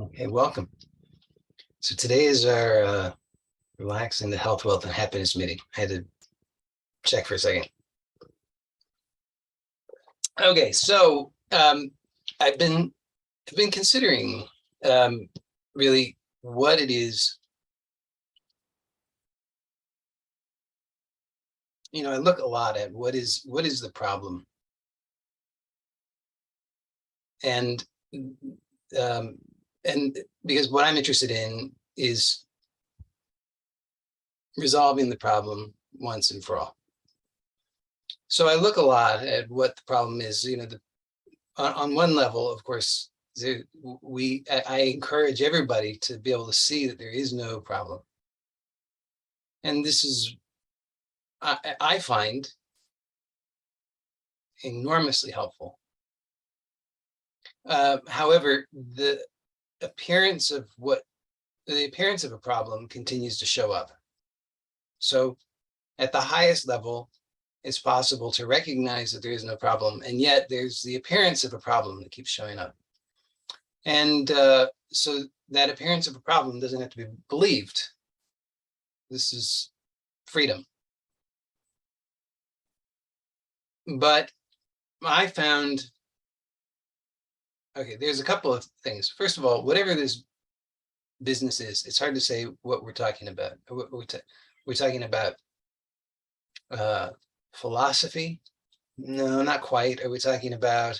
Okay, welcome. So today is our relaxing the health, wealth, and happiness meeting. I had to check for a second. Okay, so I've been considering really what it is. I look a lot at what is the problem, and um, and because what I'm interested in is resolving the problem once and for all. So I look a lot at what the problem is. On one level, of course, I encourage everybody to be able to see that there is no problem. And this is, I find, enormously helpful. However, the appearance of a problem continues to show up. So at the highest level, it's possible to recognize that there is no problem, and yet there's the appearance of a problem that keeps showing up. And so that appearance of a problem doesn't have to be believed. This is freedom. But I found, okay, there's a couple of things. First of all, whatever this business is, it's hard to say what we're talking about. We're talking about philosophy? No, not quite. Are we talking about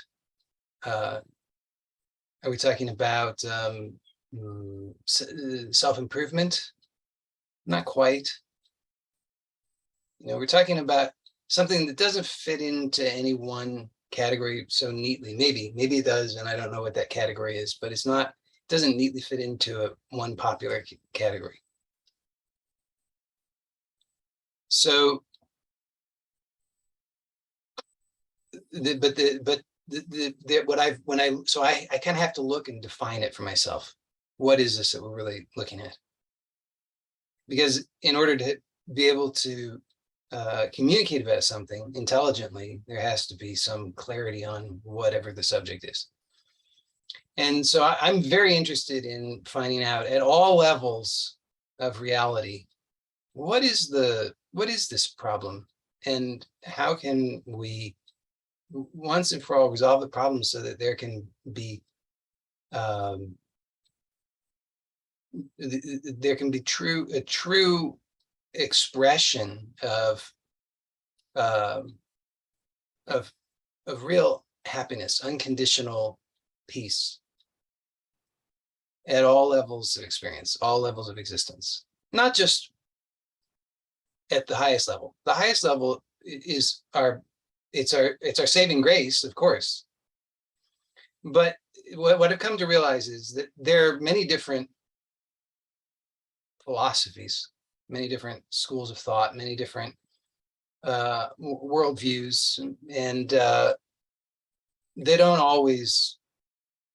self-improvement? Not quite. We're talking about something that doesn't fit into any one category so neatly. Maybe it does, and I don't know what that category is, but it doesn't neatly fit into one popular category. So, I kind of have to look and define it for myself. What is this that we're really looking at? Because in order to be able to communicate about something intelligently, there has to be some clarity on whatever the subject is. And so I'm very interested in finding out at all levels of reality, what is this problem, and how can we once and for all resolve the problem so that there can be a true expression of real happiness, unconditional peace at all levels of experience, all levels of existence, not just at the highest level. The highest level is our saving grace, of course. But what I've come to realize is that there are many different philosophies, many different schools of thought, many different worldviews, and they don't always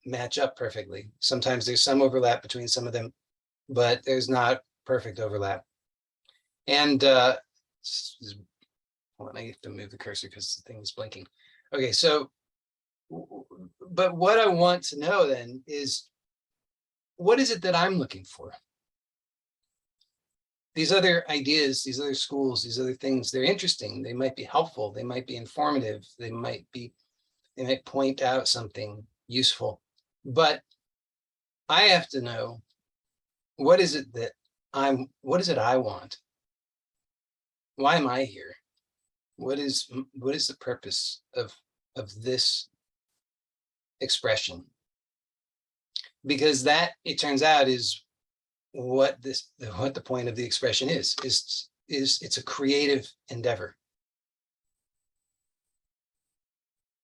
match up perfectly. Sometimes there's some overlap between some of them, but there's not perfect overlap. And hold on, I have to move the cursor because the thing is blinking. Okay, so, but what I want to know then is, what is it that I'm looking for? These other ideas, these other schools, these other things, they're interesting. They might be helpful. They might be informative. They might point out something useful. But I have to know, what is it I want? Why am I here? What is the purpose of this expression? Because that, it turns out, is what the point of the expression is it's a creative endeavor.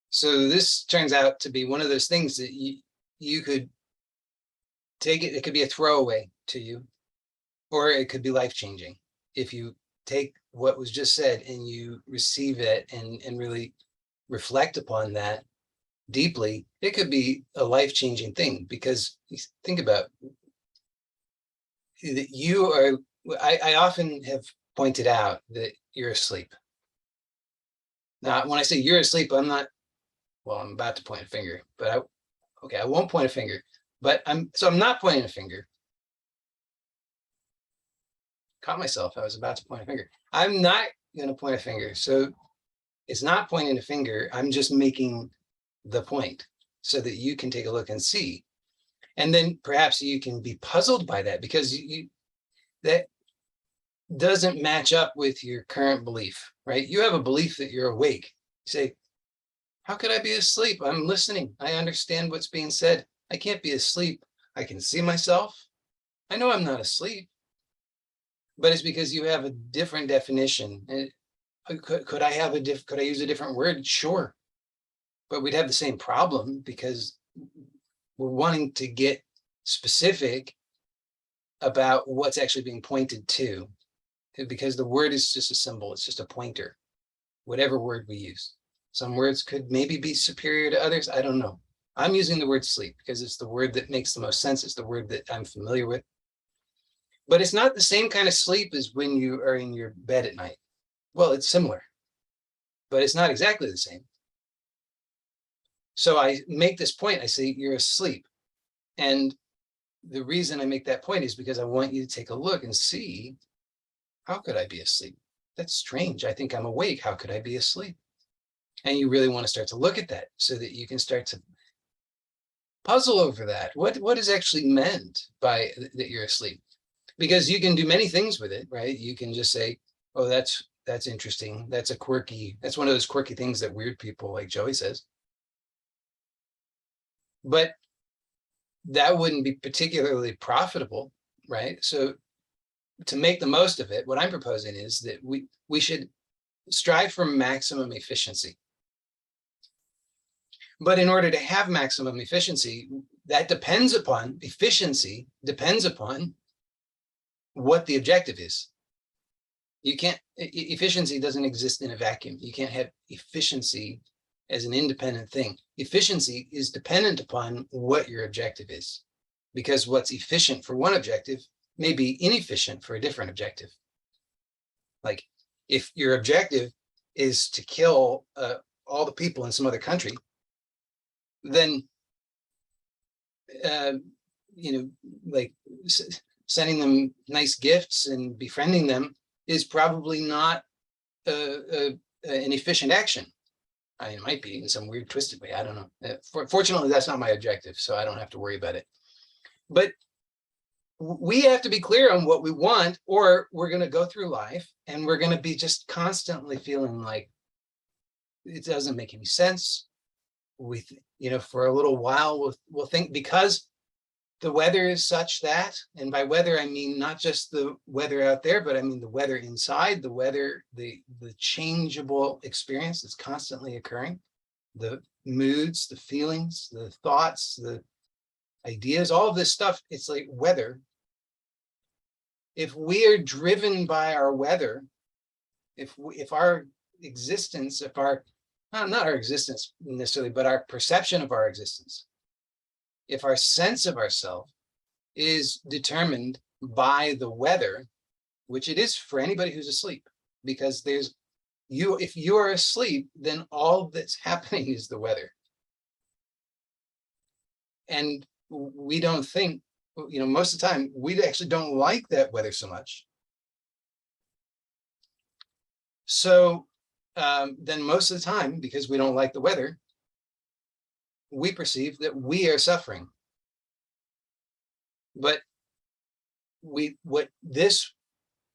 So this turns out to be one of those things that you could take it could be a throwaway to you, or it could be life-changing if you take what was just said and you receive it and really reflect upon that deeply. It could be a life-changing thing, because think about that you are, I often have pointed out that you're asleep. Now, when I say you're asleep, I'm not, well, I'm about to point a finger, but I won't point a finger. But I'm not pointing a finger. Caught myself. I was about to point a finger. I'm not going to point a finger. So it's not pointing a finger. I'm just making the point so that you can take a look and see. And then perhaps you can be puzzled by that, because that doesn't match up with your current belief, right? You have a belief that you're awake. You say, how could I be asleep? I'm listening. I understand what's being said. I can't be asleep. I can see myself. I know I'm not asleep. But it's because you have a different definition. Could I have could I use a different word? Sure. But we'd have the same problem, because we're wanting to get specific about what's actually being pointed to, because the word is just a symbol. It's just a pointer, whatever word we use. Some words could maybe be superior to others. I don't know. I'm using the word sleep because it's the word that makes the most sense. It's the word that I'm familiar with. But it's not the same kind of sleep as when you are in your bed at night. Well, it's similar, but it's not exactly the same. So I make this point. I say, you're asleep. And the reason I make that point is because I want you to take a look and see, how could I be asleep? That's strange. I think I'm awake. How could I be asleep? And you really want to start to look at that so that you can start to puzzle over that. What is actually meant by that you're asleep? Because you can do many things with it, right? You can just say, oh, that's interesting. That's one of those quirky things that weird people like Joey says. But that wouldn't be particularly profitable, right? So to make the most of it, what I'm proposing is that we should strive for maximum efficiency. But in order to have maximum efficiency, efficiency depends upon what the objective is. You can't, efficiency doesn't exist in a vacuum. You can't have efficiency as an independent thing. Efficiency is dependent upon what your objective is, because what's efficient for one objective may be inefficient for a different objective. Like if your objective is to kill all the people in some other country, then, like sending them nice gifts and befriending them is probably not an efficient action. I mean, it might be in some weird twisted way. I don't know. Fortunately, that's not my objective, so I don't have to worry about it. But we have to be clear on what we want, or we're going to go through life and we're going to be just constantly feeling like it doesn't make any sense. For a little while, we'll think, because the weather is such that, and by weather, I mean not just the weather out there, but I mean the weather inside, the weather, the changeable experience that's constantly occurring, the moods, the feelings, the thoughts, the ideas, all of this stuff. It's like weather. If we are driven by our weather, if our existence, not our existence necessarily, but our perception of our existence, if our sense of ourself is determined by the weather, which it is for anybody who's asleep, because if you are asleep, then all that's happening is the weather. And we don't think, most of the time, we actually don't like that weather so much. So then most of the time, because we don't like the weather, we perceive that we are suffering. But what this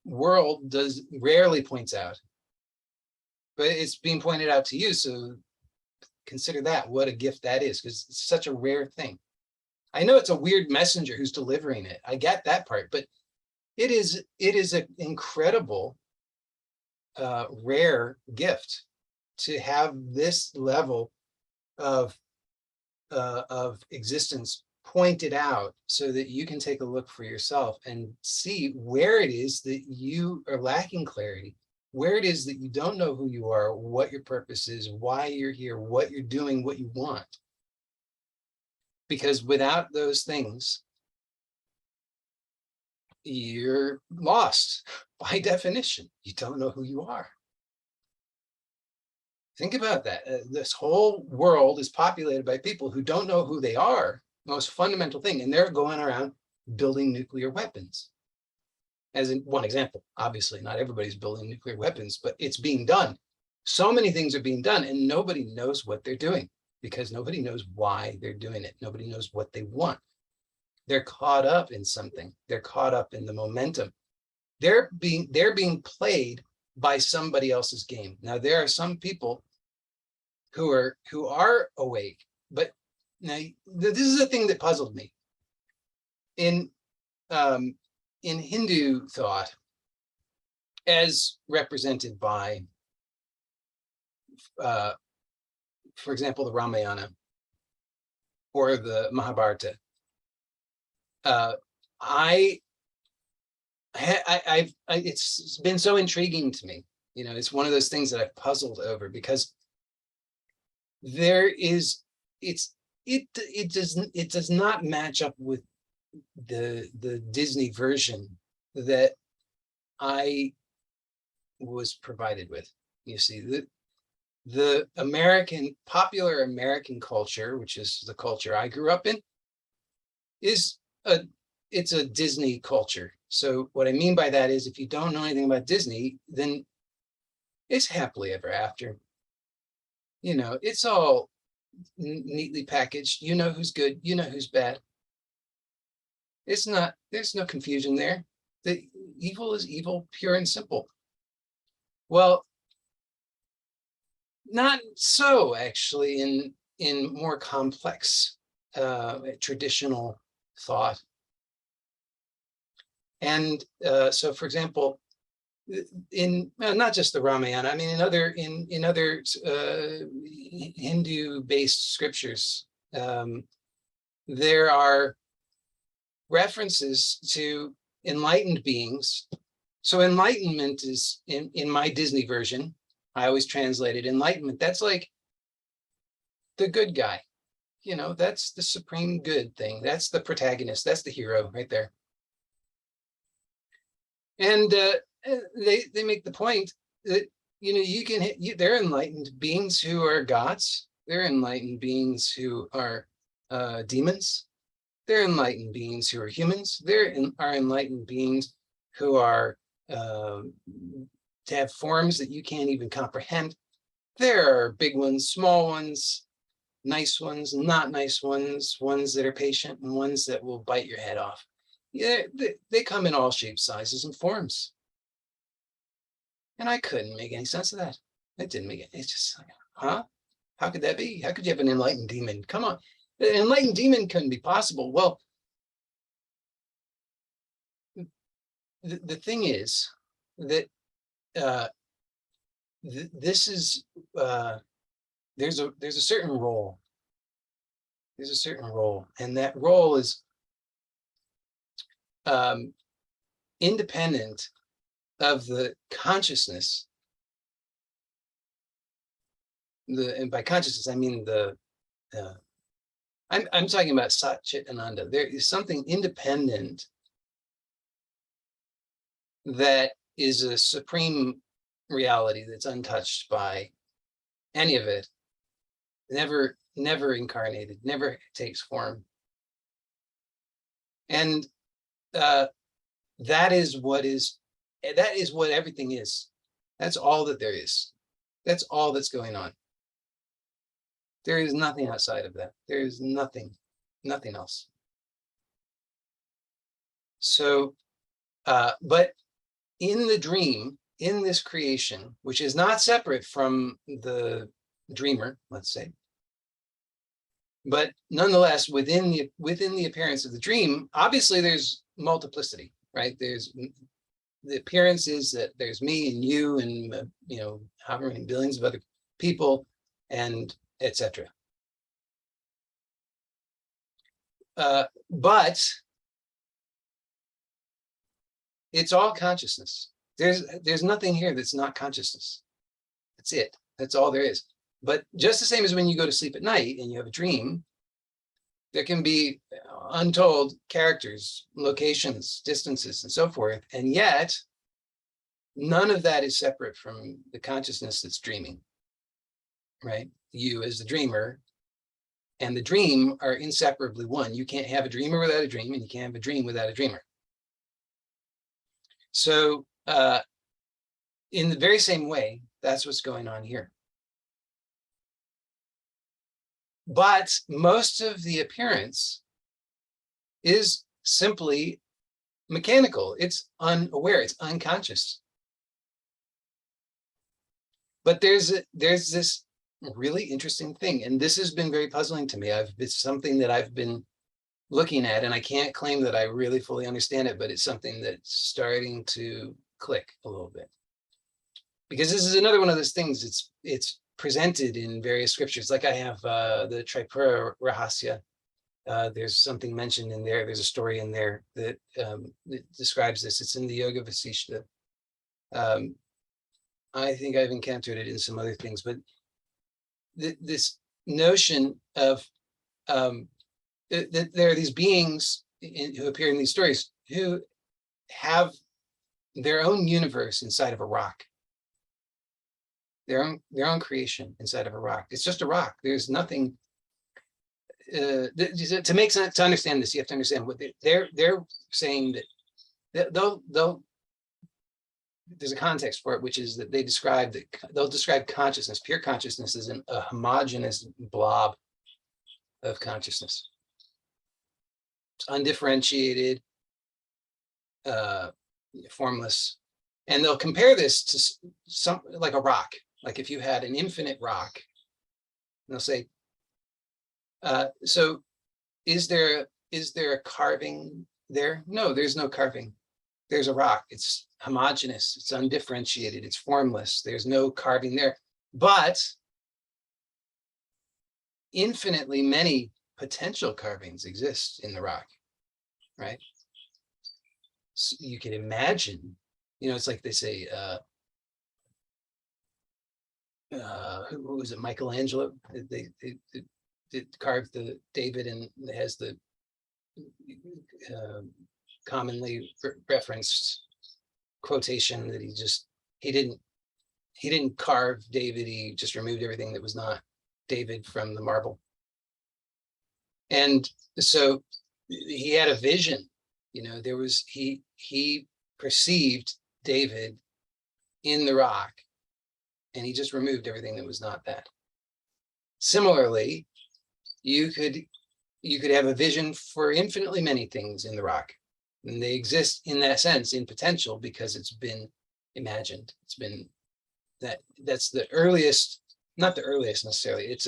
world rarely points out, but it's being pointed out to you. So consider that, what a gift that is, because it's such a rare thing. I know it's a weird messenger who's delivering it. I get that part, but it is an incredible, rare gift to have this level of existence pointed out, so that you can take a look for yourself and see where it is that you are lacking clarity, where it is that you don't know who you are, what your purpose is, why you're here, what you're doing, what you want. Because without those things, you're lost. By definition, you don't know who you are. Think about that. This whole world is populated by people who don't know who they are, most fundamental thing. And they're going around building nuclear weapons. As in one example, obviously not everybody's building nuclear weapons, but it's being done. So many things are being done and nobody knows what they're doing because nobody knows why they're doing it. Nobody knows what they want. They're caught up in something. They're caught up in the momentum. They're being played by somebody else's game. Now, there are some people who are awake, but now this is a thing that puzzled me. In Hindu thought, as represented by, for example, the Ramayana or the Mahabharata, it's been so intriguing to me. You know, it's one of those things that I've puzzled over because it does not match up with the Disney version that I was provided with. You see, the popular American culture, which is the culture I grew up in, it's a Disney culture. So what I mean by that is, if you don't know anything about Disney, then it's happily ever after. You know, it's all neatly packaged. You know who's good, you know who's bad. It's not, there's no confusion there. The evil is evil, pure and simple. Well, not so actually in more complex traditional thought. And so, for example, in not just the Ramayana, I mean, in other Hindu-based scriptures, there are references to enlightened beings. So enlightenment is in my Disney version. I always translated enlightenment. That's like the good guy. You know, that's the supreme good thing. That's the protagonist. That's the hero right there. And they make the point that, you know, they're enlightened beings who are gods. They're enlightened beings who are demons. They're enlightened beings who are humans. Are enlightened beings who are to have forms that you can't even comprehend. There are big ones, small ones, nice ones, not nice ones, ones that are patient and ones that will bite your head off. Yeah, they come in all shapes, sizes, and forms. And I couldn't make any sense of that. It didn't make it. It's just like, huh? How could that be? How could you have an enlightened demon? Come on. An enlightened demon couldn't be possible. Well, the thing is that this is there's a certain role. There's a certain role, and that role is independent of the consciousness. And by consciousness, I mean I'm talking about Sat Chit Ananda. There is something independent that is a supreme reality that's untouched by any of it, never incarnated, never takes form. And that is what everything is. That's all that there is. That's all that's going on. There is nothing outside of that. There is nothing else. So, but in the dream, in this creation, which is not separate from the dreamer, let's say, but nonetheless, within the appearance of the dream, obviously there's multiplicity, right? There's the appearance is that there's me and you and you know, however many billions of other people, and etc. But it's all consciousness. There's nothing here that's not consciousness. That's it. That's all there is. But just the same as when you go to sleep at night and you have a dream, there can be untold characters, locations, distances, and so forth. And yet, none of that is separate from the consciousness that's dreaming, right? You as the dreamer and the dream are inseparably one. You can't have a dreamer without a dream, and you can't have a dream without a dreamer. So in the very same way, that's what's going on here. But most of the appearance is simply mechanical. It's unaware, it's unconscious. But there's this really interesting thing, and this has been very puzzling to me. It's something that I've been looking at, and I can't claim that I really fully understand it, but it's something that's starting to click a little bit. Because this is another one of those things, it's presented in various scriptures. Like I have the Tripura Rahasya. There's something mentioned in there. There's a story in there that describes this. It's in the Yoga Vasishta. I think I've encountered it in some other things, but this notion of that there are these beings who appear in these stories who have their own universe inside of a rock. Their own creation inside of a rock. It's just a rock. There's nothing to make sense. To understand this, you have to understand what they're saying, that they'll there's a context for it, which is that they'll describe consciousness, pure consciousness, as a homogeneous blob of consciousness. It's undifferentiated, formless, and they'll compare this to something like a rock. Like if you had an infinite rock, and they'll say, so is there a carving there? No, there's no carving. There's a rock. It's homogeneous. It's undifferentiated. It's formless. There's no carving there. But infinitely many potential carvings exist in the rock, right? So you can imagine, it's like they say, who was it, Michelangelo? They carved the David, and it has the commonly referenced quotation that he didn't carve David, he just removed everything that was not David from the marble. And so he had a vision, he perceived David in the rock, and he just removed everything that was not that. Similarly, you could have a vision for infinitely many things in the rock, and they exist in that sense, in potential, because it's been imagined. It's been that's the earliest, not the earliest necessarily. It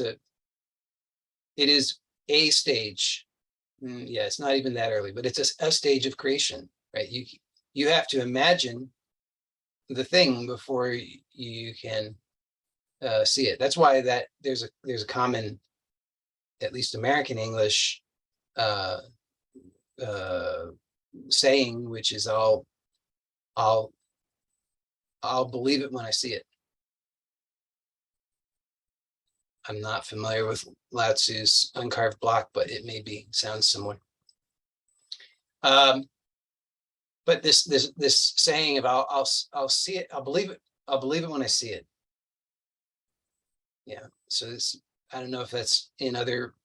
is a stage. Yeah, it's not even that early, but it's a stage of creation, right? You have to imagine the thing before you can see it. That's why there's a common, at least American English saying, which is I'll believe it when I see it. I'm not familiar with Lao Tzu's uncarved block, but it maybe sounds similar. But this saying of I'll see it, I'll believe it when I see it. Yeah. So I don't know if that's in other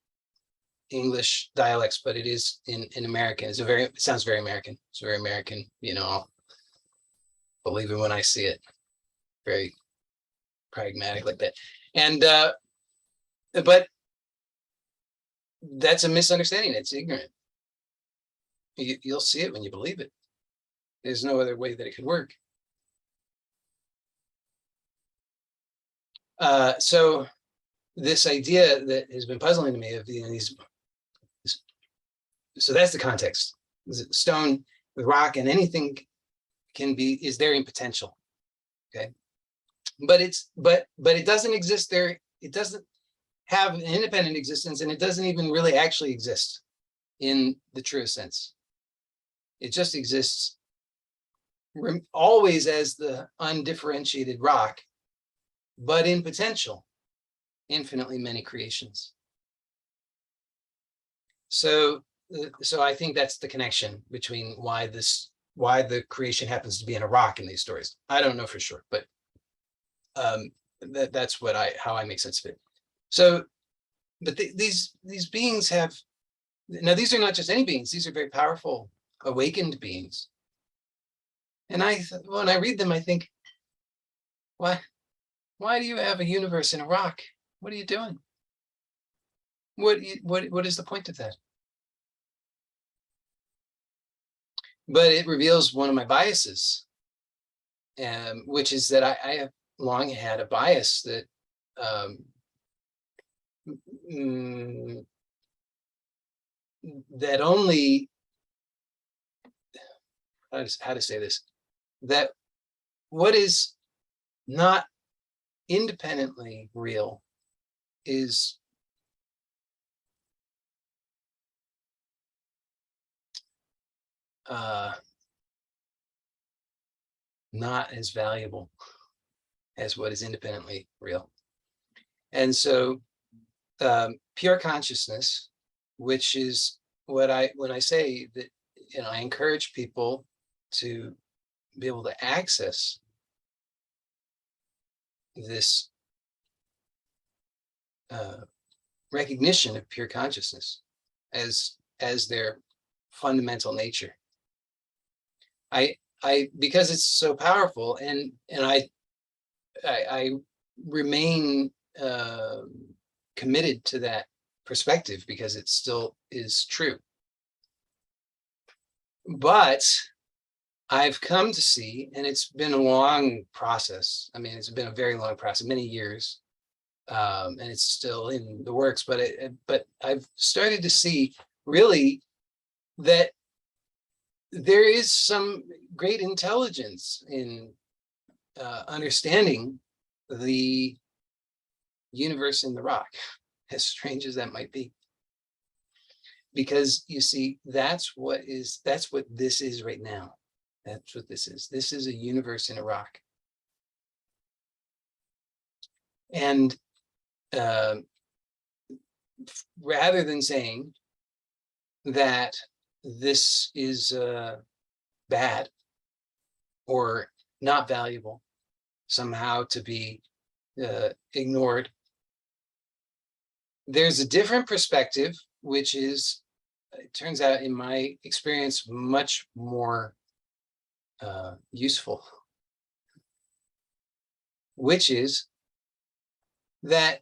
English dialects, but it is in American. It sounds very American. It's very American, I'll believe it when I see it. Very pragmatic like that. And but that's a misunderstanding. It's ignorant. You'll see it when you believe it. There's no other way that it could work. So this idea that has been puzzling to me of these, so that's the context. Stone with rock, and anything is there in potential. Okay, but it doesn't exist there. It doesn't have an independent existence, and it doesn't even really actually exist in the truest sense. It just exists always as the undifferentiated rock, but in potential, infinitely many creations. So I think that's the connection between why the creation happens to be in a rock in these stories. I don't know for sure, but that's how I make sense of it. So but these beings have, now these are not just any beings, these are very powerful, awakened beings. And when I read them, I think, why do you have a universe in a rock? What are you doing? What is the point of that? But it reveals one of my biases, which is that I have long had a bias that that only, how to say this, that what is not independently real is not as valuable as what is independently real. And so pure consciousness, which is what when I say that, I encourage people to be able to access this recognition of pure consciousness as their fundamental nature. Because it's so powerful, and I remain committed to that perspective because it still is true. But I've come to see, and it's been a long process. I mean, it's been a very long process, many years, and it's still in the works. But I've started to see really that there is some great intelligence in understanding the universe in the rock, as strange as that might be. Because you see, that's what this is right now. That's what this is. This is a universe in a rock. And rather than saying that this is bad or not valuable, somehow to be ignored, there's a different perspective, which is, it turns out in my experience, much more useful, which is that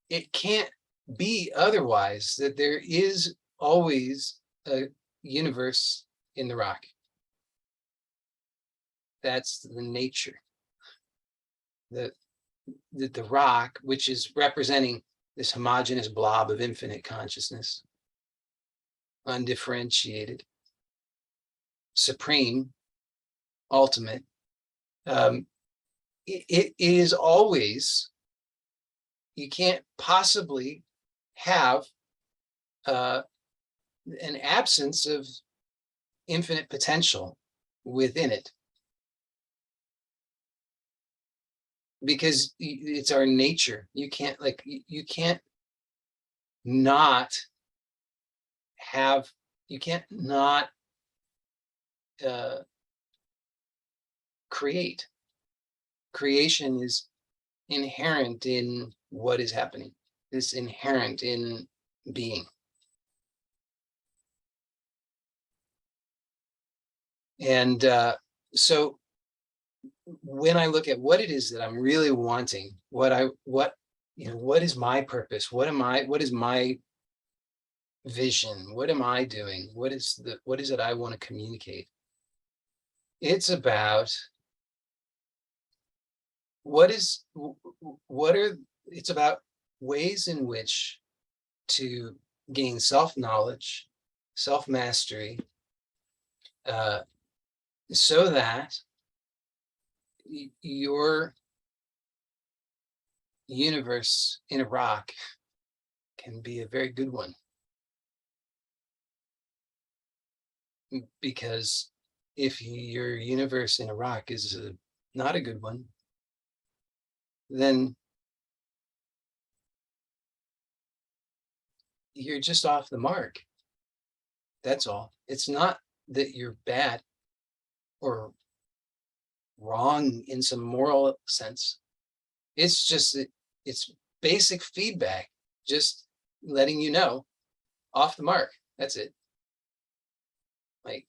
it can't be otherwise, that there is always a universe in the rock. That's the nature. The rock, which is representing this homogeneous blob of infinite consciousness, undifferentiated, supreme, ultimate, it is always, you can't possibly have an absence of infinite potential within it, because it's our nature. You can't not have, you can't not create. Creation is inherent in what is happening. It's inherent in being. And so when I look at what it is that I'm really wanting, what is my purpose? What is my vision? What am I doing? What is it I want to communicate? It's about it's about ways in which to gain self-knowledge, self-mastery, so that your universe in a rock can be a very good one. Because if your universe in a rock is not a good one, then you're just off the mark. That's all. It's not that you're bad or wrong in some moral sense. It's just that it's basic feedback. Just letting you know, off the mark. That's it. Like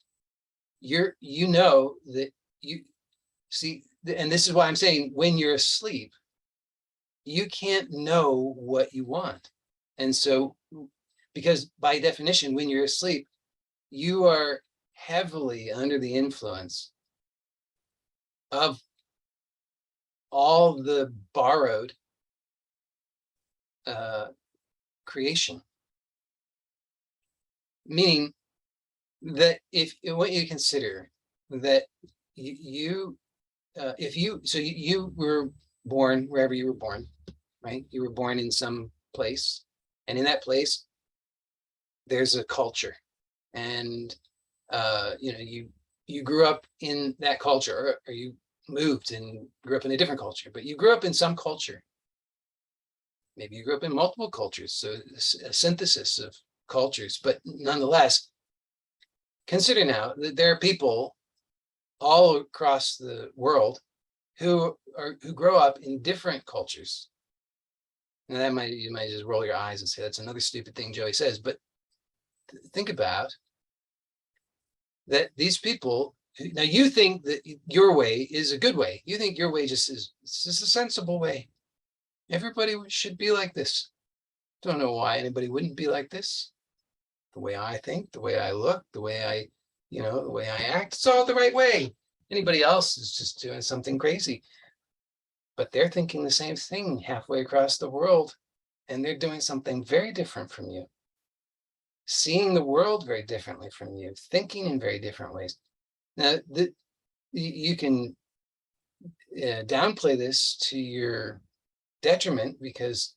you know that you see, and this is why I'm saying when you're asleep, you can't know what you want. And so, because by definition, when you're asleep, you are heavily under the influence of all the borrowed creation. Meaning that if what you consider that if you were born wherever you were born, right? You were born in some place, and in that place, there's a culture, and you grew up in that culture, or you moved and grew up in a different culture, but you grew up in some culture. Maybe you grew up in multiple cultures, so a synthesis of cultures, but nonetheless, consider now that there are people all across the world who grow up in different cultures. And that you might just roll your eyes and say that's another stupid thing Joey says, but think about that these people. Now you think that your way is a good way. You think your way just is a sensible way. Everybody should be like this. Don't know why anybody wouldn't be like this. The way I think, the way I look, the way the way I act, it's all the right way. Anybody else is just doing something crazy. But they're thinking the same thing halfway across the world, and they're doing something very different from you. Seeing the world very differently from you, thinking in very different ways. Now, you can downplay this to your detriment because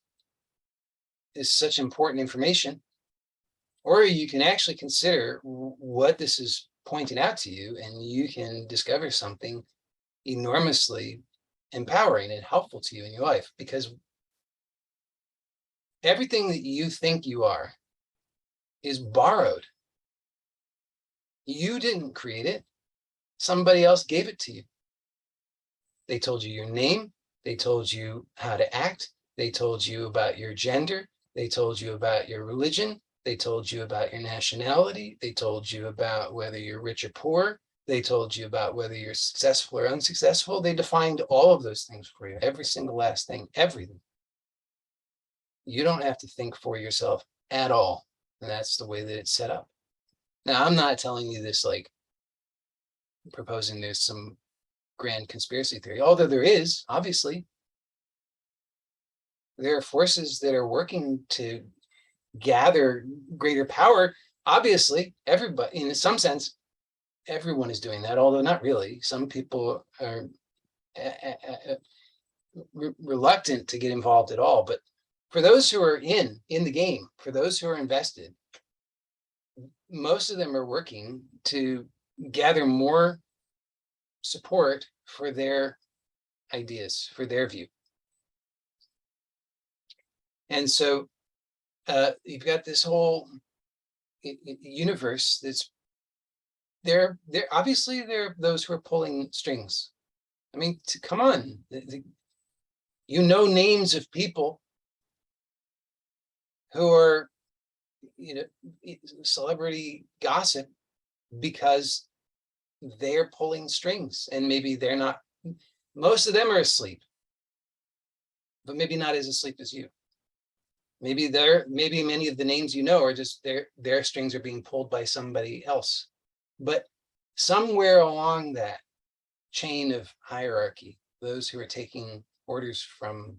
it's such important information, or you can actually consider what this is pointing out to you, and you can discover something enormously empowering and helpful to you in your life, because everything that you think you are is borrowed. You didn't create it. Somebody else gave it to you. They told you your name. They told you how to act. They told you about your gender. They told you about your religion. They told you about your nationality. They told you about whether you're rich or poor. They told you about whether you're successful or unsuccessful. They defined all of those things for you, every single last thing, everything. You don't have to think for yourself at all. And that's the way that it's set up. Now, I'm not telling you this like proposing there's some grand conspiracy theory, although there is, obviously. There are forces that are working to gather greater power. Obviously, everybody, in some sense, everyone is doing that, although not really. Some people are reluctant to get involved at all. But for those who are in the game, for those who are invested, most of them are working to gather more support for their ideas, for their view. And so you've got this whole universe that's there. Obviously, there are those who are pulling strings. I mean, come on, you know names of people who are, celebrity gossip because they're pulling strings, and maybe they're not. Most of them are asleep, but maybe not as asleep as you. Maybe many of the names are just their strings are being pulled by somebody else. But somewhere along that chain of hierarchy, those who are taking orders from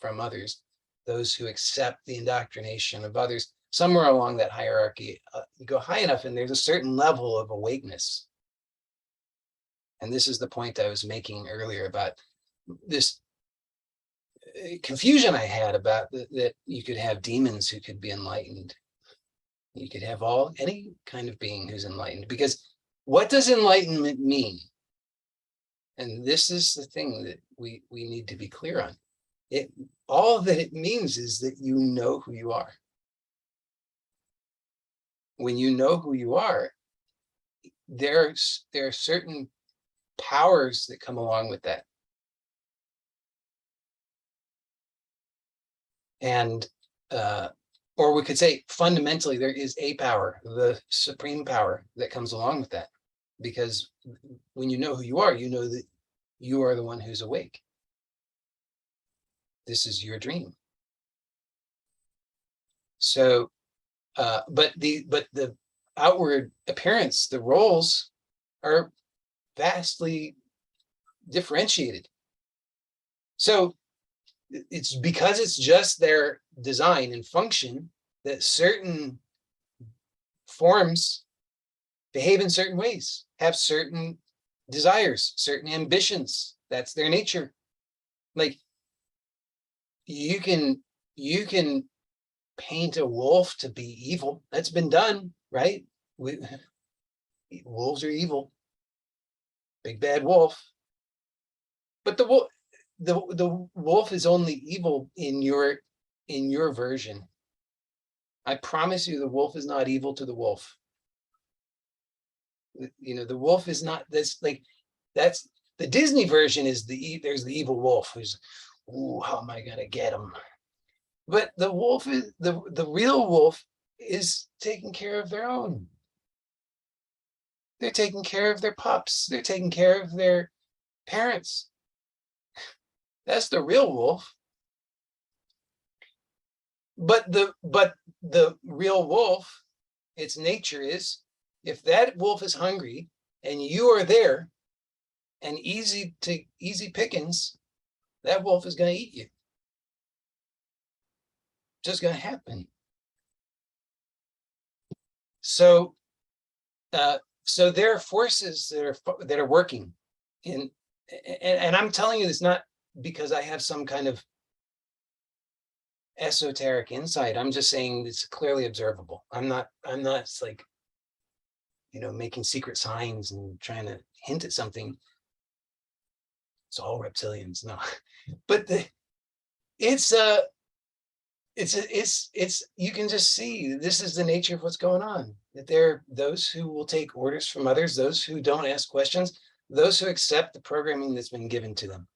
others, those who accept the indoctrination of others, somewhere along that hierarchy, you go high enough and there's a certain level of awakeness. And this is the point I was making earlier about this confusion I had about that you could have demons who could be enlightened. You could have any kind of being who's enlightened, because what does enlightenment mean? And this is the thing that we need to be clear on. All that it means is that you know who you are. When you know who you are, there are certain powers that come along with that. And or we could say fundamentally, there is a power, the supreme power that comes along with that. Because when you know who you are, you know that you are the one who's awake. This is your dream. So, but the outward appearance, the roles are vastly differentiated. So it's because it's just their design and function that certain forms behave in certain ways, have certain desires, certain ambitions. That's their nature. Like you can paint a wolf to be evil. That's been done, right? Wolves are evil. Big bad wolf. But the wolf is only evil in your version. I promise you, the wolf is not evil to the wolf. You know, the wolf is not this, like, that's the Disney version is there's the evil wolf who's, ooh, how am I gonna get him? But the wolf is the real wolf is taking care of their own. They're taking care of their pups. They're taking care of their parents. That's the real wolf. But the real wolf, its nature is, if that wolf is hungry and you are there and easy pickings, that wolf is going to eat you. Just going to happen. So so there are forces that are working in, and I'm telling you this not because I have some kind of esoteric insight. I'm just saying it's clearly observable. I'm not like, you know, making secret signs and trying to hint at something. It's all reptilians, no. But it's you can just see this is the nature of what's going on. That there are those who will take orders from others, those who don't ask questions, those who accept the programming that's been given to them.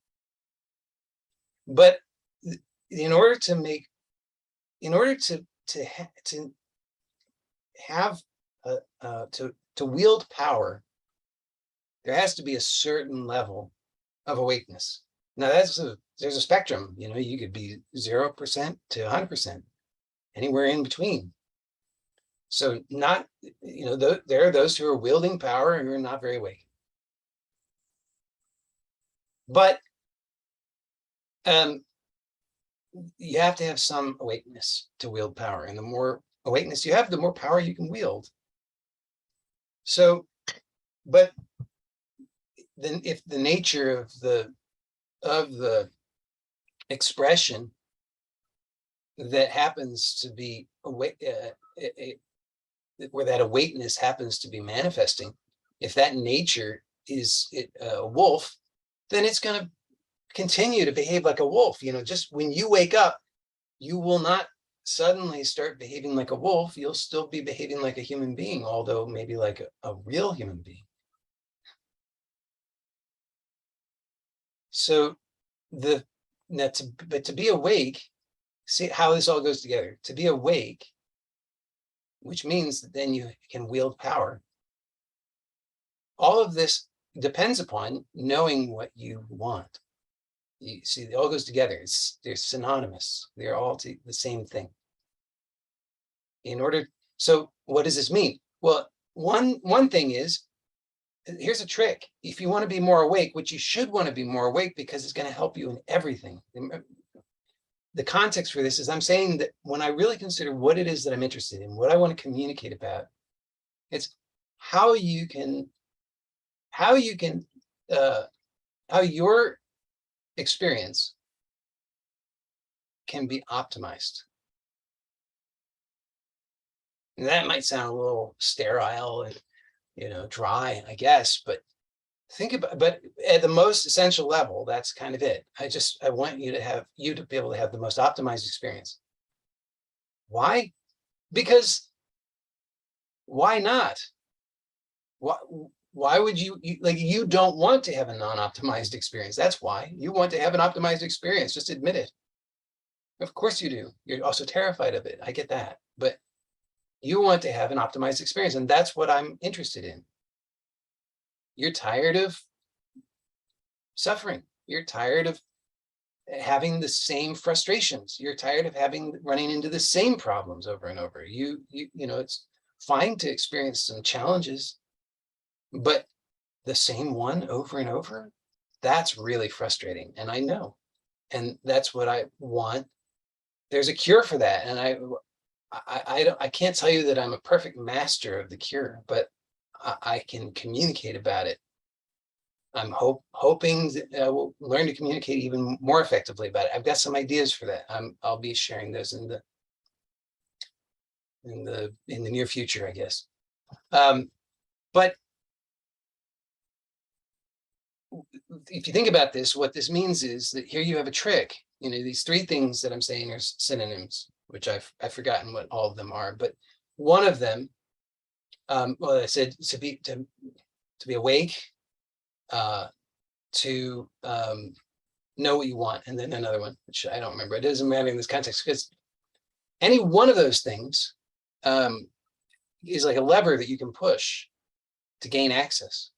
But in order to have to wield power, there has to be a certain level of awakeness. Now there's a spectrum, you know, you could be 0% to 100%, anywhere in between. So not, you know, there are those who are wielding power and who are not very awake. But you have to have some awakeness to wield power, and the more awakeness you have, the more power you can wield. So, but then if the nature of the expression that happens to be awake, where that awakeness happens to be manifesting, if that nature is a wolf, then it's going to continue to behave like a wolf. You know, just when you wake up, you will not suddenly start behaving like a wolf. You'll still be behaving like a human being, although maybe like a real human being. So but to be awake, see how this all goes together. To be awake, which means that then you can wield power. All of this depends upon knowing what you want. You see, it all goes together. They're synonymous. They're all the same thing. So what does this mean? Well, one thing is, here's a trick. If you want to be more awake, which you should want to be more awake because it's going to help you in everything. The context for this is I'm saying that when I really consider what it is that I'm interested in, what I want to communicate about, it's how your experience can be optimized. And that might sound a little sterile and, you know, dry, I guess, but but at the most essential level, that's kind of it. I want you to be able to have the most optimized experience. Why? Because why not? Why would you like, you don't want to have a non-optimized experience? That's why you want to have an optimized experience. Just admit it. Of course you do. You're also terrified of it. I get that. But you want to have an optimized experience, and that's what I'm interested in. You're tired of suffering. You're tired of having the same frustrations. You're tired of running into the same problems over and over. You know, it's fine to experience some challenges, but the same one over and over, that's really frustrating. And I know, and that's what I want. There's a cure for that. And I can't tell you that I'm a perfect master of the cure, but I can communicate about it. I'm hoping that I will learn to communicate even more effectively about it. I've got some ideas for that. I'll be sharing those in the near future, I guess. But if you think about this, what this means is that here you have a trick. You know, these three things that I'm saying are synonyms, which I've forgotten what all of them are. But one of them, well, I said to be awake, to know what you want, and then another one, which I don't remember. It doesn't matter in this context, because any one of those things is like a lever that you can push to gain access.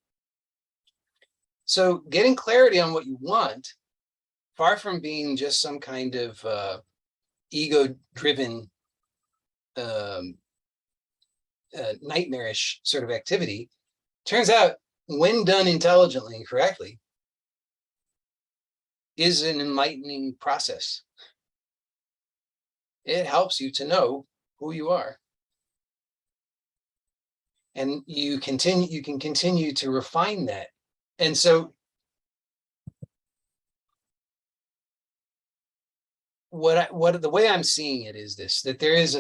So getting clarity on what you want, far from being just some kind of ego-driven, nightmarish sort of activity, turns out, when done intelligently and correctly, is an enlightening process. It helps you to know who you are. And you can continue to refine that. And so what the way I'm seeing it is this, that there's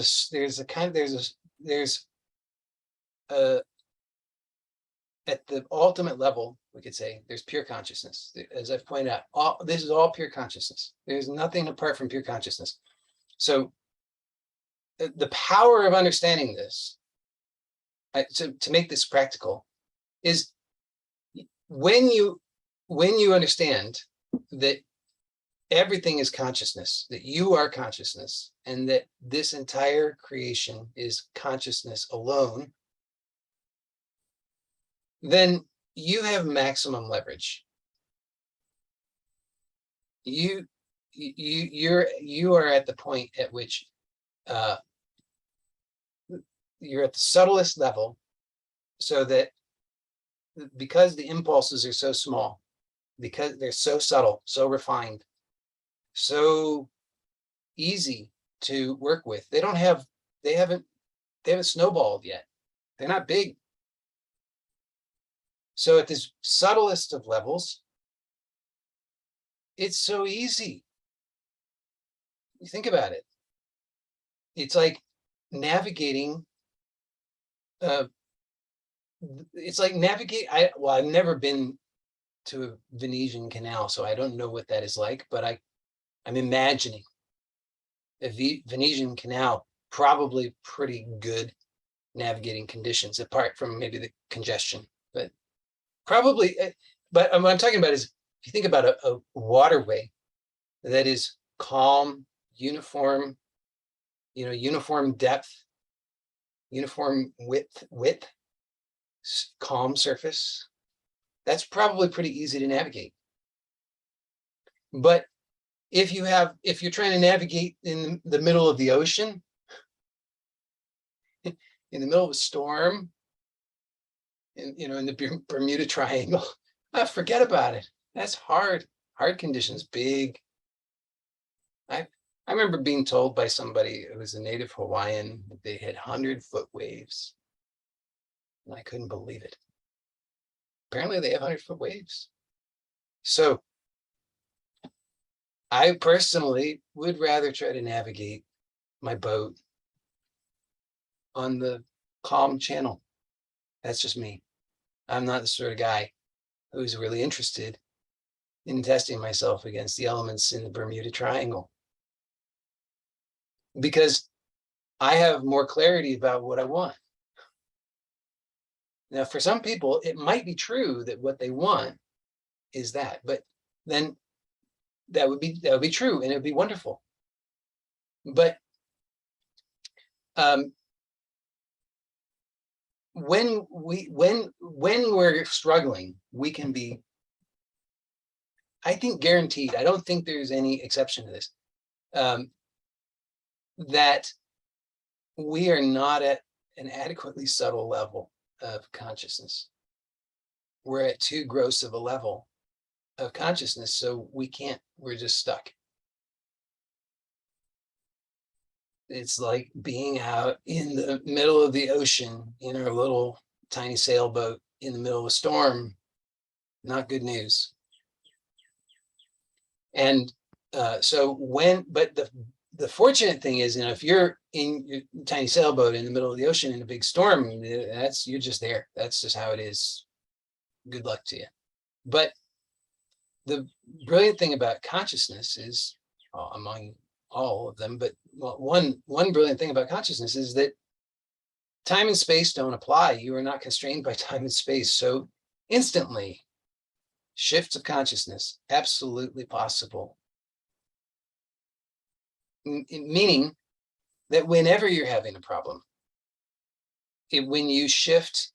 at the ultimate level, we could say there's pure consciousness. As I've pointed out, this is all pure consciousness. There's nothing apart from pure consciousness. So the power of understanding this, to make this practical, is when you understand that everything is consciousness, that you are consciousness, and that this entire creation is consciousness alone, then you have maximum leverage. You are at the point at which you're at the subtlest level, so that because the impulses are so small, because they're so subtle, so refined, so easy to work with, they haven't snowballed yet. They're not big. So at this subtlest of levels, it's so easy. You think about it. It's like navigating. It's like I've never been to a Venetian canal, so I don't know what that is like, but I'm imagining a Venetian canal, probably pretty good navigating conditions, apart from maybe the congestion, but probably. But what I'm talking about is, if you think about a waterway that is calm, uniform, uniform depth, uniform width, calm surface, that's probably pretty easy to navigate. But if you're trying to navigate in the middle of the ocean, in the middle of a storm, in the Bermuda Triangle, forget about it. That's hard conditions, big. I remember being told by somebody who was a native Hawaiian that they had 100-foot waves, and I couldn't believe it. Apparently they have 100-foot waves. So I personally would rather try to navigate my boat on the calm channel. That's just me. I'm not the sort of guy who's really interested in testing myself against the elements in the Bermuda Triangle, because I have more clarity about what I want. Now, for some people, it might be true that what they want is that, but then that would be true, and it would be wonderful. But when we're struggling, we can be, I think, guaranteed, I don't think there's any exception to this, that we are not at an adequately subtle level of consciousness. We're at too gross of a level of consciousness, so we can't, we're just stuck. It's like being out in the middle of the ocean in our little tiny sailboat in the middle of a storm. Not good news. And so but the fortunate thing is, if you're in your tiny sailboat in the middle of the ocean in a big storm, you're just there. That's just how it is. Good luck to you. But the brilliant thing about consciousness is, among all of them, but one brilliant thing about consciousness is that time and space don't apply. You are not constrained by time and space. So instantly, shifts of consciousness, absolutely possible. Meaning that whenever you're having a problem, when you shift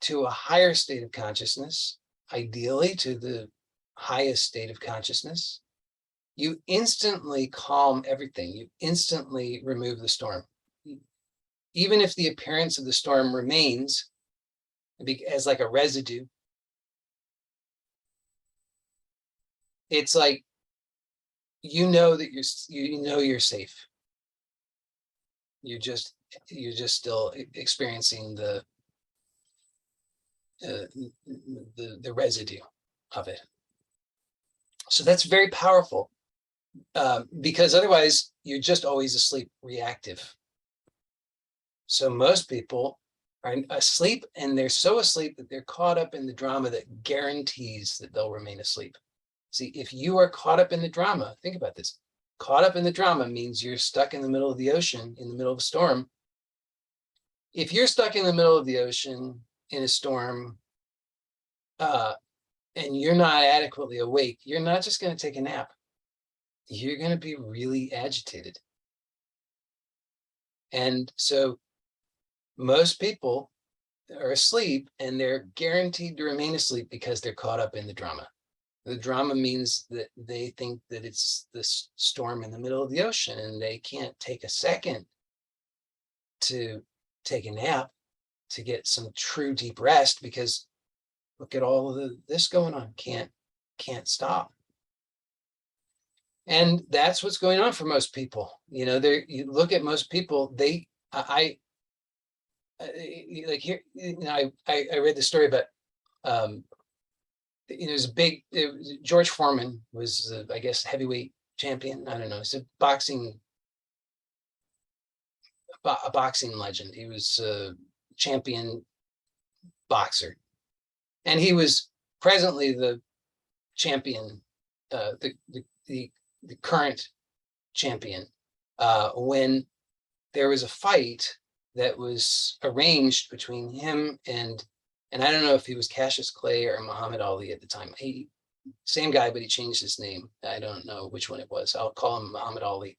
to a higher state of consciousness, ideally to the highest state of consciousness, you instantly calm everything. You instantly remove the storm. Even if the appearance of the storm remains as like a residue, it's like, that you're safe. You're just still experiencing the residue of it. So that's very powerful, because otherwise you're just always asleep, reactive. So most people are asleep, and they're so asleep that they're caught up in the drama that guarantees that they'll remain asleep. See, if you are caught up in the drama, think about this. Caught up in the drama means you're stuck in the middle of the ocean, in the middle of a storm. If you're stuck in the middle of the ocean in a storm, and you're not adequately awake, you're not just going to take a nap. You're going to be really agitated. And so most people are asleep, and they're guaranteed to remain asleep because they're caught up in the drama. The drama means that they think that it's this storm in the middle of the ocean, and they can't take a second to take a nap, to get some true deep rest, because look at all of this going on. Can't stop. And that's what's going on for most people. You look at most people, like here, I read the story about, there's a big, George Foreman was, I guess, heavyweight champion. I don't know. He's a boxing legend. He was a champion boxer. And he was presently the champion, the current champion, when there was a fight that was arranged between him and I don't know if he was Cassius Clay or Muhammad Ali at the time. Same guy, but he changed his name. I don't know which one it was. I'll call him Muhammad Ali.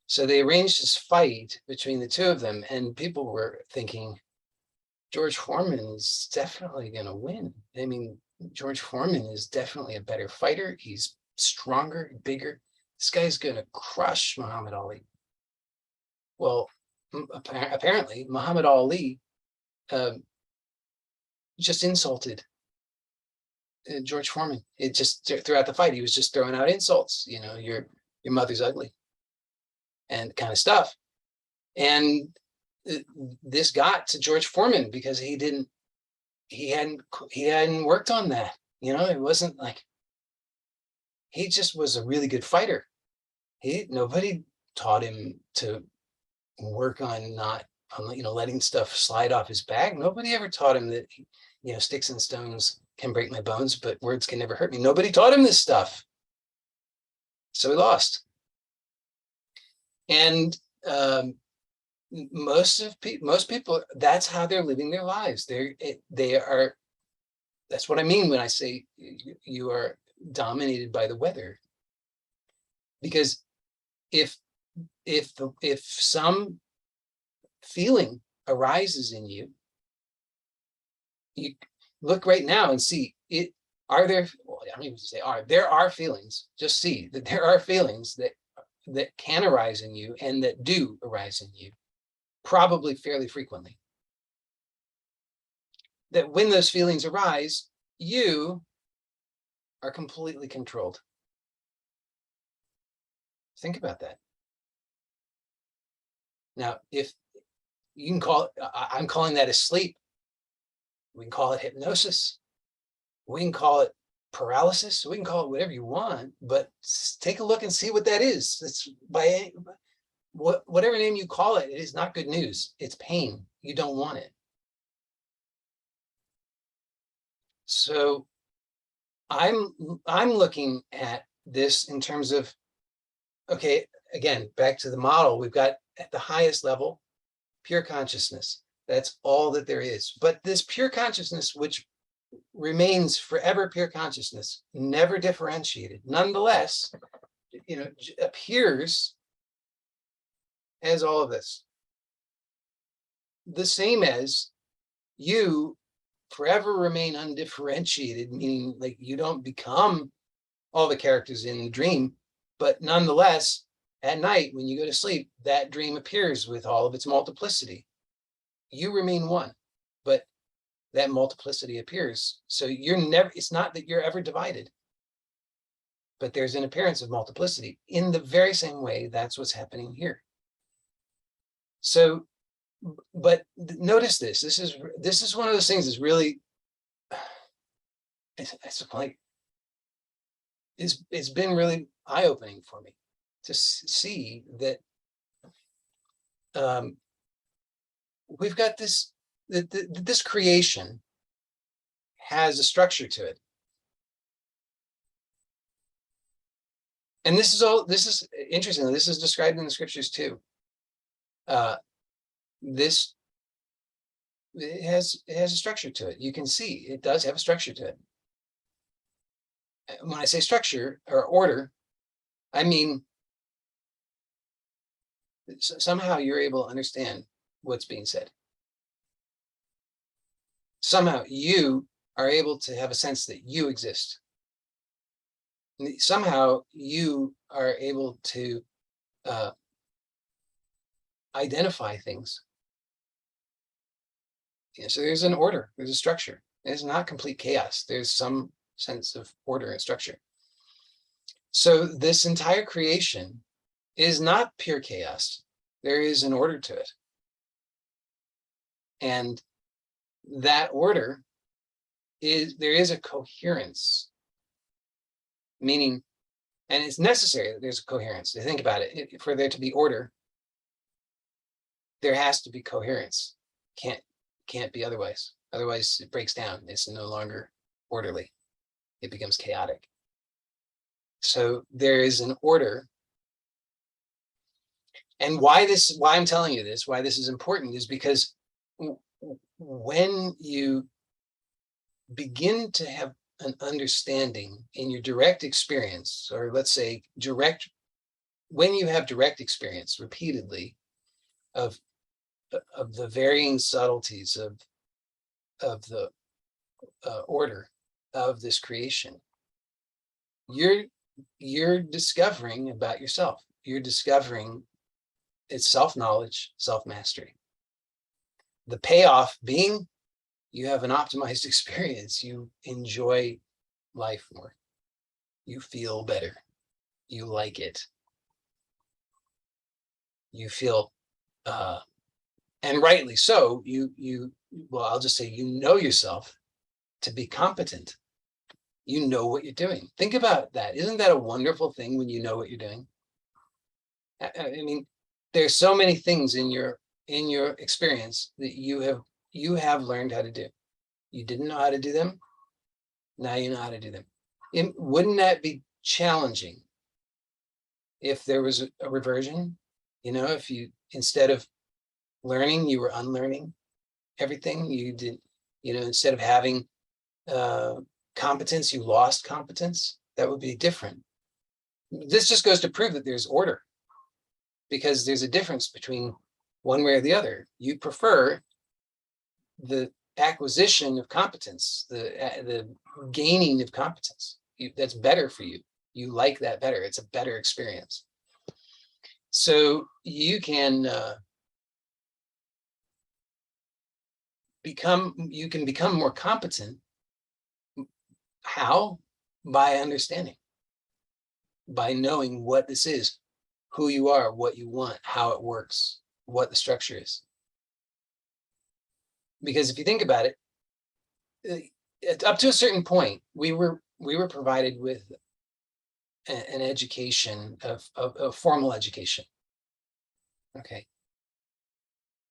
So they arranged this fight between the two of them, and people were thinking, George Foreman is definitely going to win. I mean, George Foreman is definitely a better fighter. He's stronger, bigger. This guy's going to crush Muhammad Ali. Well, apparently, Muhammad Ali just insulted George Foreman. It just, throughout the fight, he was just throwing out insults. Your mother's ugly, and kind of stuff. And this got to George Foreman because he hadn't worked on that. It wasn't like, he just was a really good fighter. Nobody taught him to work on letting stuff slide off his back. Nobody ever taught him that, sticks and stones can break my bones, but words can never hurt me. Nobody taught him this stuff. So he lost. And most people, that's how they're living their lives. They are. That's what I mean when I say you are dominated by the weather, because if some feeling arises in you, you look right now and see it. Are there, well, I don't even say are, there are feelings. Just see that there are feelings that can arise in you and that do arise in you, probably fairly frequently. That when those feelings arise, you are completely controlled. Think about that. Now, if you can call it, I'm calling that asleep. We can call it hypnosis. We can call it paralysis. We can call it whatever you want, but take a look and see what that is. It's whatever name you call it, it is not good news. It's pain. You don't want it. So I'm looking at this in terms of, okay, again, back to the model, we've got at the highest level, pure consciousness. That's all that there is. But this pure consciousness, which remains forever pure consciousness, never differentiated, nonetheless, appears as all of this. The same as you forever remain undifferentiated, meaning like you don't become all the characters in the dream, but nonetheless, at night when you go to sleep, that dream appears with all of its multiplicity. You remain one, but that multiplicity appears. So you're never, it's not that you're ever divided, but there's an appearance of multiplicity. In the very same way, that's what's happening here. So, but notice this. This is one of those things that's really, it's like, it's been really eye-opening for me to see that we've got this, this creation has a structure to it. And this is interesting. This is described in the scriptures too. It has a structure to it. You can see it does have a structure to it. When I say structure or order, I mean somehow you're able to understand what's being said. Somehow you are able to have a sense that you exist. Somehow you are able to identify things. Yeah, so there's an order, there's a structure. It's not complete chaos. There's some sense of order and structure. So this entire creation is not pure chaos. There is an order to it. And that order is, there is a coherence, meaning, and it's necessary that there's a coherence. To think about it, for there to be order, there has to be coherence. Can't be otherwise. Otherwise it breaks down. It's no longer orderly. It becomes chaotic. So there is an order. And why I'm telling you this, why this is important, is because when you begin to have an understanding in your direct experience, or let's say when you have direct experience repeatedly of the varying subtleties of the order of this creation, you're discovering about yourself. You're discovering it's self-knowledge, self-mastery. The payoff being you have an optimized experience. You enjoy life more. You feel better. You like it. You feel, and rightly so, well, I'll just say, you know yourself to be competent. You know what you're doing. Think about that. Isn't that a wonderful thing when you know what you're doing? I mean, there's so many things in your experience that you have learned how to do. You didn't know how to do them. Now you know how to do them. Wouldn't that be challenging if there was a reversion? If you, instead of learning, you were unlearning everything you did, instead of having competence, you lost competence. That would be different. This just goes to prove that there's order. because there's a difference between one way or the other. You prefer the acquisition of competence, the gaining of competence. That's better for you. You like that better. It's a better experience. So you can become more competent. How? By understanding, by knowing what this is, who you are, what you want, how it works, what the structure is. Because if you think about it, up to a certain point, we were provided with an education of formal education. Okay.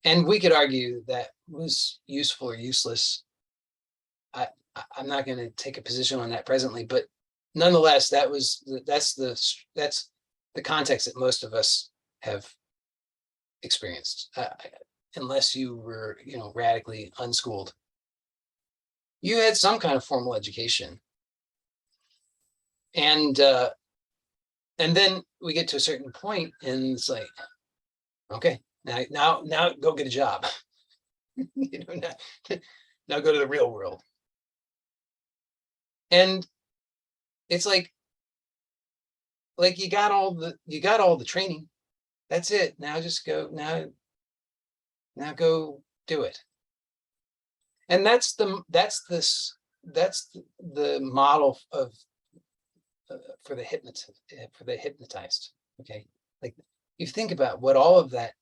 And we could argue that was useful or useless. I'm not going to take a position on that presently, but nonetheless, that's the context that most of us have experienced, unless you were, radically unschooled. You had some kind of formal education, and then we get to a certain point, and it's like, okay, now go get a job. Now go to the real world. And it's like you got all the training. That's it. Now just go go do it. And that's the model of for the hypnotized. Okay, like you think about what all of that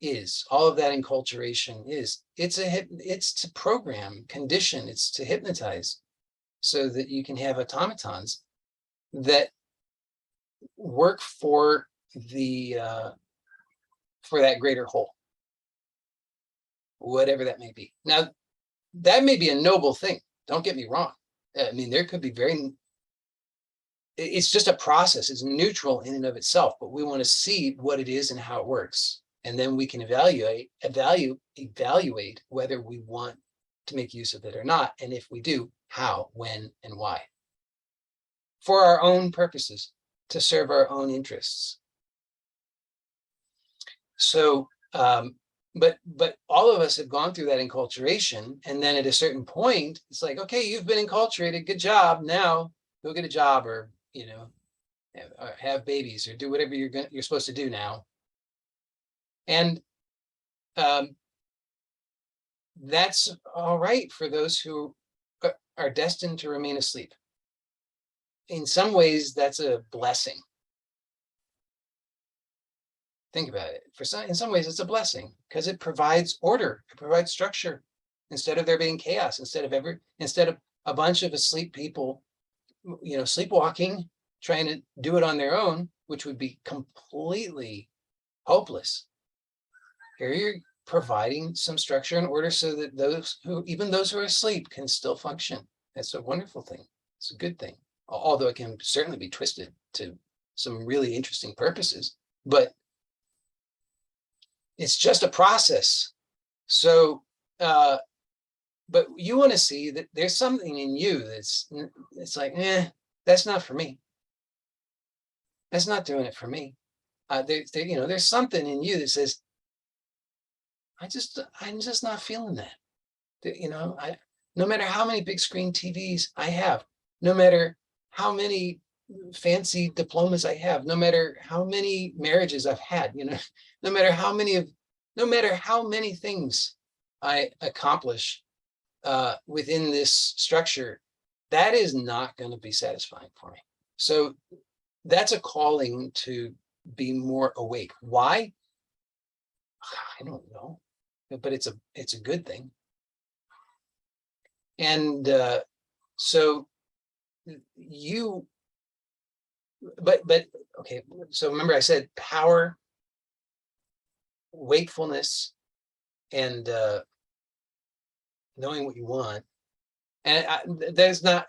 is, all of that enculturation is. It's to program, condition. It's to hypnotize, so that you can have automatons that work for that greater whole, whatever that may be. Now, that may be a noble thing. Don't get me wrong. I mean, there could be it's just a process. It's neutral in and of itself, but we want to see what it is and how it works. And then we can evaluate whether we want to make use of it or not. And if we do, how, when, and why. For our own purposes, to serve our own interests. So, but all of us have gone through that enculturation, and then at a certain point, it's like, okay, you've been enculturated, good job. Now go get a job, or have babies, or do whatever you're supposed to do now. And that's all right for those who are destined to remain asleep. In some ways, that's a blessing. Think about it. In some ways, it's a blessing, because it provides order, it provides structure. Instead of there being chaos, instead of a bunch of asleep people, sleepwalking, trying to do it on their own, which would be completely hopeless. Here you're providing some structure and order, so that even those who are asleep, can still function. That's a wonderful thing. It's a good thing, although it can certainly be twisted to some really interesting purposes. But it's just a process. So, but you want to see that there's something in you it's like, that's not for me. That's not doing it for me. There's something in you that says, I'm just not feeling that. No matter how many big screen TVs I have, no matter how many fancy diplomas I have, no matter how many marriages I've had, no matter how many things I accomplish within this structure, that is not going to be satisfying for me. So that's a calling to be more awake. Why? I don't know, but it's a good thing. And so but okay, so remember I said power, wakefulness, and knowing what you want. And it's not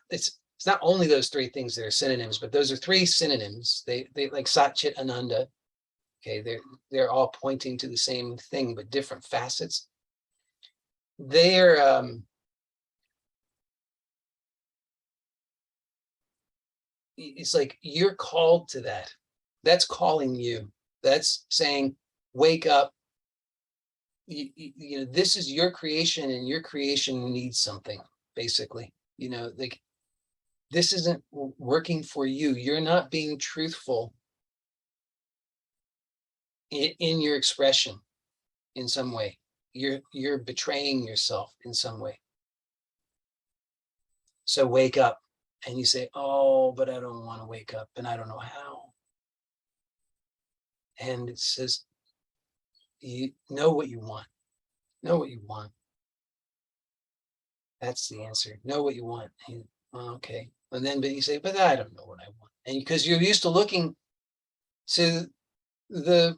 only those three things that are synonyms, but those are three synonyms. They like Sat Chit Ananda. Okay, they're all pointing to the same thing, but different facets. They're it's like you're called to that. That's calling you. That's saying, wake up. You know, this is your creation, and your creation needs something, basically. You know, like, this isn't working for you. You're not being truthful in your expression in some way. You're betraying yourself in some way. So wake up. And you say, oh, but I don't want to wake up, and I don't know how. And it says, you know what you want. Know what you want. That's the answer. Know what you want. And, okay. And then, but you say, but I don't know what I want. And because you're used to looking to the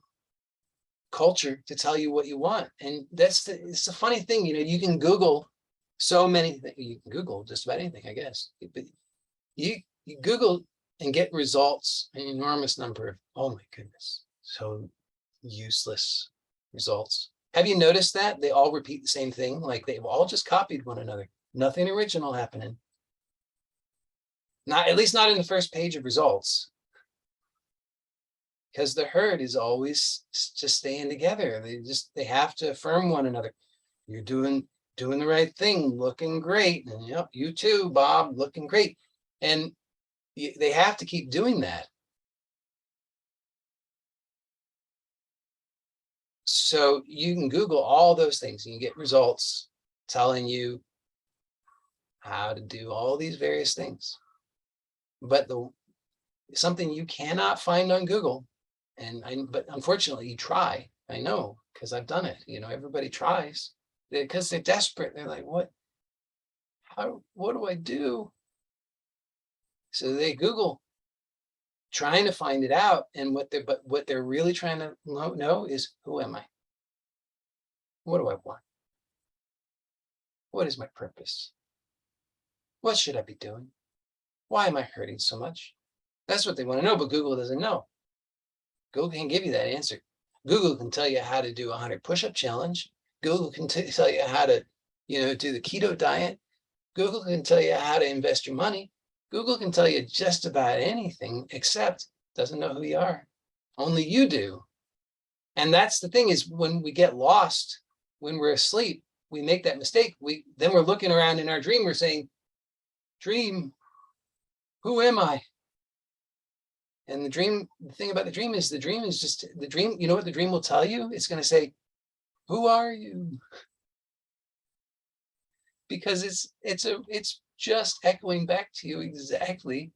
culture to tell you what you want. And it's a funny thing, you know, you can Google so many things. You can Google just about anything, I guess. But you Google and get results, an enormous number of, oh my goodness, so useless results. Have you noticed that? They all repeat the same thing, like they've all just copied one another. Nothing original happening. Not, at least not in the first page of results. Because the herd is always just staying together. They have to affirm one another. You're doing the right thing, looking great. And yep, you too, Bob, looking great. And they have to keep doing that. So you can Google all those things and you get results telling you how to do all these various things. But something you cannot find on Google, but unfortunately you try. I know, because I've done it. You know, everybody tries because they're desperate. They're like, what do I do? So they Google, trying to find it out. And what they're really trying to know is, who am I? What do I want? What is my purpose? What should I be doing? Why am I hurting so much? That's what they want to know, but Google doesn't know. Google can't give you that answer. Google can tell you how to do a 100 push-up challenge. Google can tell you how to, do the keto diet. Google can tell you how to invest your money. Google can tell you just about anything, except doesn't know who you are. Only you do. And that's the thing, is when we get lost, when we're asleep, we make that mistake. Then we're looking around in our dream. We're saying, dream, who am I? And the thing about the dream is just the dream. You know what the dream will tell you? It's going to say, who are you? Because it's just echoing back to you exactly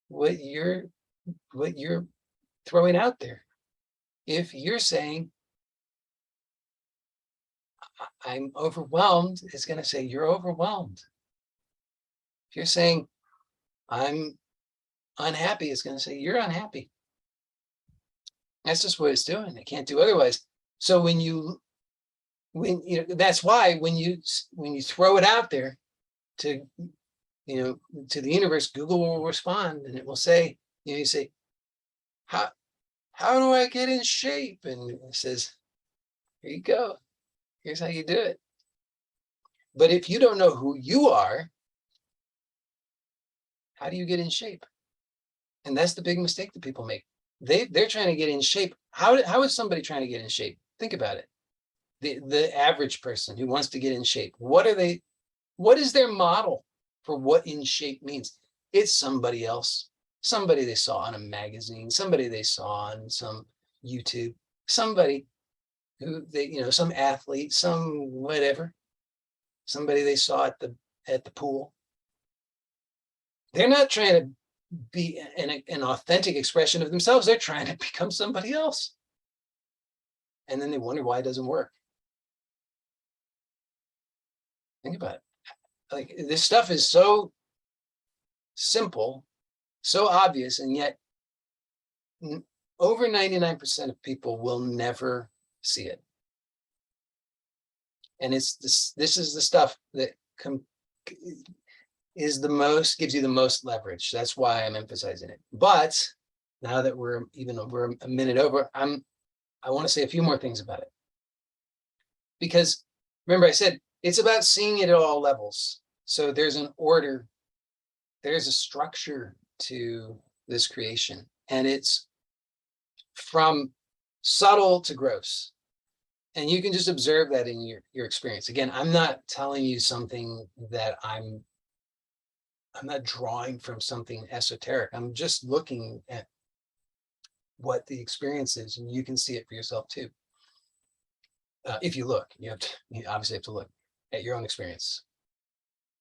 what you're throwing out there. If you're saying, I'm overwhelmed, it's going to say you're overwhelmed. If you're saying, I'm unhappy, it's going to say you're unhappy. That's just what it's doing. It can't do otherwise. So that's why when you throw it out there to the universe, Google will respond, and it will say, you say, how do I get in shape? And it says, here you go. Here's how you do it. But if you don't know who you are, how do you get in shape? And that's the big mistake that people make. They're trying to get in shape. How is somebody trying to get in shape? Think about it. The average person who wants to get in shape, what is their model for what in shape means? It's somebody else, somebody they saw on a magazine, somebody they saw on some YouTube, somebody who some athlete, some whatever, somebody they saw at the pool. They're not trying to be an authentic expression of themselves. They're trying to become somebody else. And then they wonder why it doesn't work. Think about it. Like, this stuff is so simple, so obvious, and yet over 99% of people will never see it. And it's this is the stuff that gives you the most leverage. That's why I'm emphasizing it. But now that we're a minute over, I want to say a few more things about it. Because remember, I said it's about seeing it at all levels. So there's an order, there's a structure to this creation, and it's from subtle to gross. And you can just observe that in your experience. Again, I'm not telling you something that I'm not drawing from something esoteric. I'm just looking at what the experience is, and you can see it for yourself too. If you look, you obviously have to look at your own experience.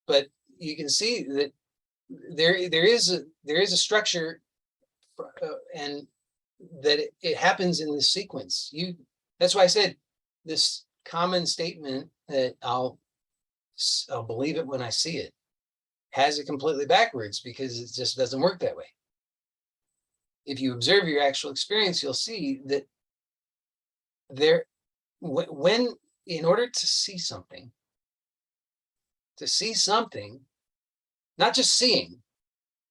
But you can see that there is a structure, and that it happens in this sequence. That's why I said this common statement that I'll believe it when I see it has it completely backwards, because it just doesn't work that way. If you observe your actual experience, you'll see that when in order to see something, not just seeing,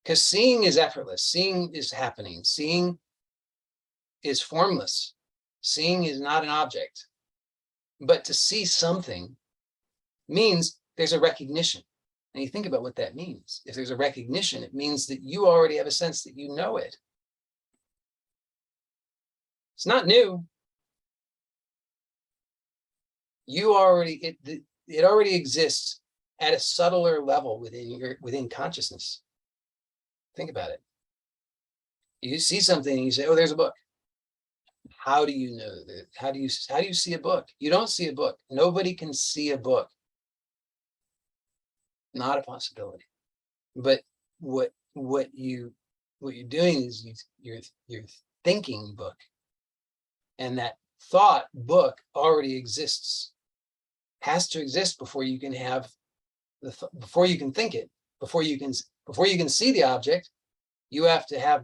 because seeing is effortless, seeing is happening, seeing is formless, seeing is not an object. But to see something means there's a recognition. And you think about what that means. If there's a recognition, it means that you already have a sense that you know it. It's not new. You already, it already exists at a subtler level within consciousness. Think about it. You see something and you say, oh, there's a book. How do you know that? How do you see a book? You don't see a book. Nobody can see a book. Not a possibility. But what you're doing is you're thinking book, and that thought book already exists. Has to exist before you can have before you can think it, before you can see the object. You have to have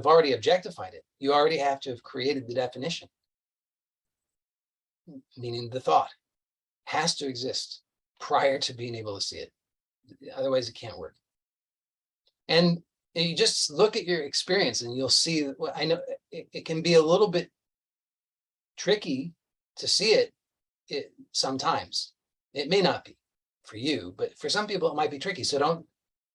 already objectified it. You already have to have created the definition, meaning the thought has to exist prior to being able to see it. Otherwise it can't work. And you just look at your experience and you'll see that, well, I know it can be a little bit tricky to see it sometimes. It may not be for you, but for some people it might be tricky. So don't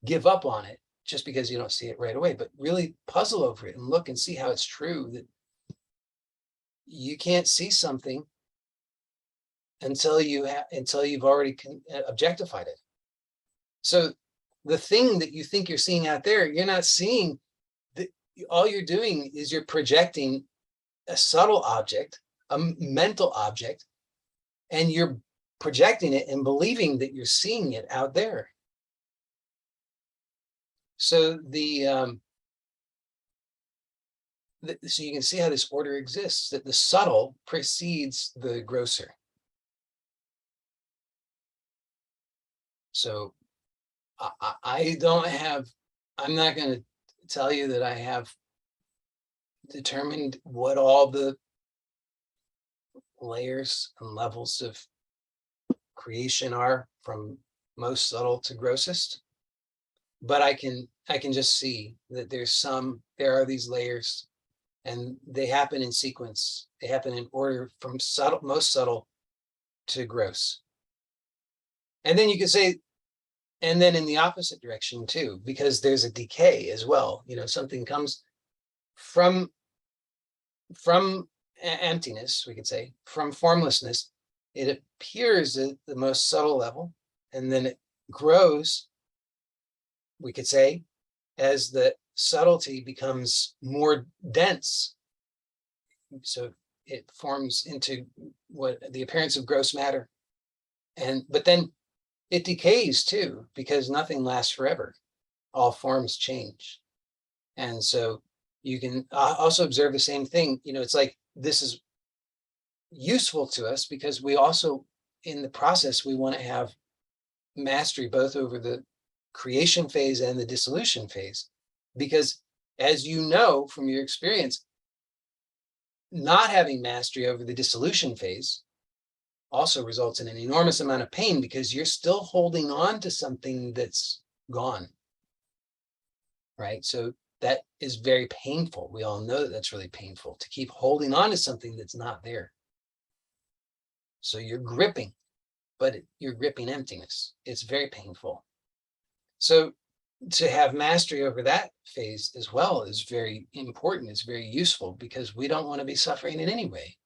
give up on it just because you don't see it right away, but really puzzle over it and look and see how it's true that you can't see something until you've already objectified it. So the thing that you think you're seeing out there, you're not seeing. All you're doing is you're projecting a subtle object, a mental object, and you're projecting it and believing that you're seeing it out there. So so you can see how this order exists, that the subtle precedes the grosser. So I'm not going to tell you that I have determined what all the layers and levels of creation are, from most subtle to grossest. But I can just see that there are these layers, and they happen in sequence. They happen in order from most subtle to gross. And then you could say, and then in the opposite direction too, because there's a decay as well. Something comes from emptiness, we could say, from formlessness. It appears at the most subtle level, and then it grows, we could say, as the subtlety becomes more dense. So it forms into what the appearance of gross matter. But then it decays too, because nothing lasts forever. All forms change. And so you can also observe the same thing. It's like this is useful to us because we also, in the process, we want to have mastery both over the creation phase and the dissolution phase. Because as you know from your experience, not having mastery over the dissolution phase also results in an enormous amount of pain, because you're still holding on to something that's gone, right? So that is very painful. We all know that that's really painful, to keep holding on to something that's not there. So you're gripping, but you're gripping emptiness. It's very painful. So to have mastery over that phase as well is very important. It's very useful because we don't want to be suffering in any way.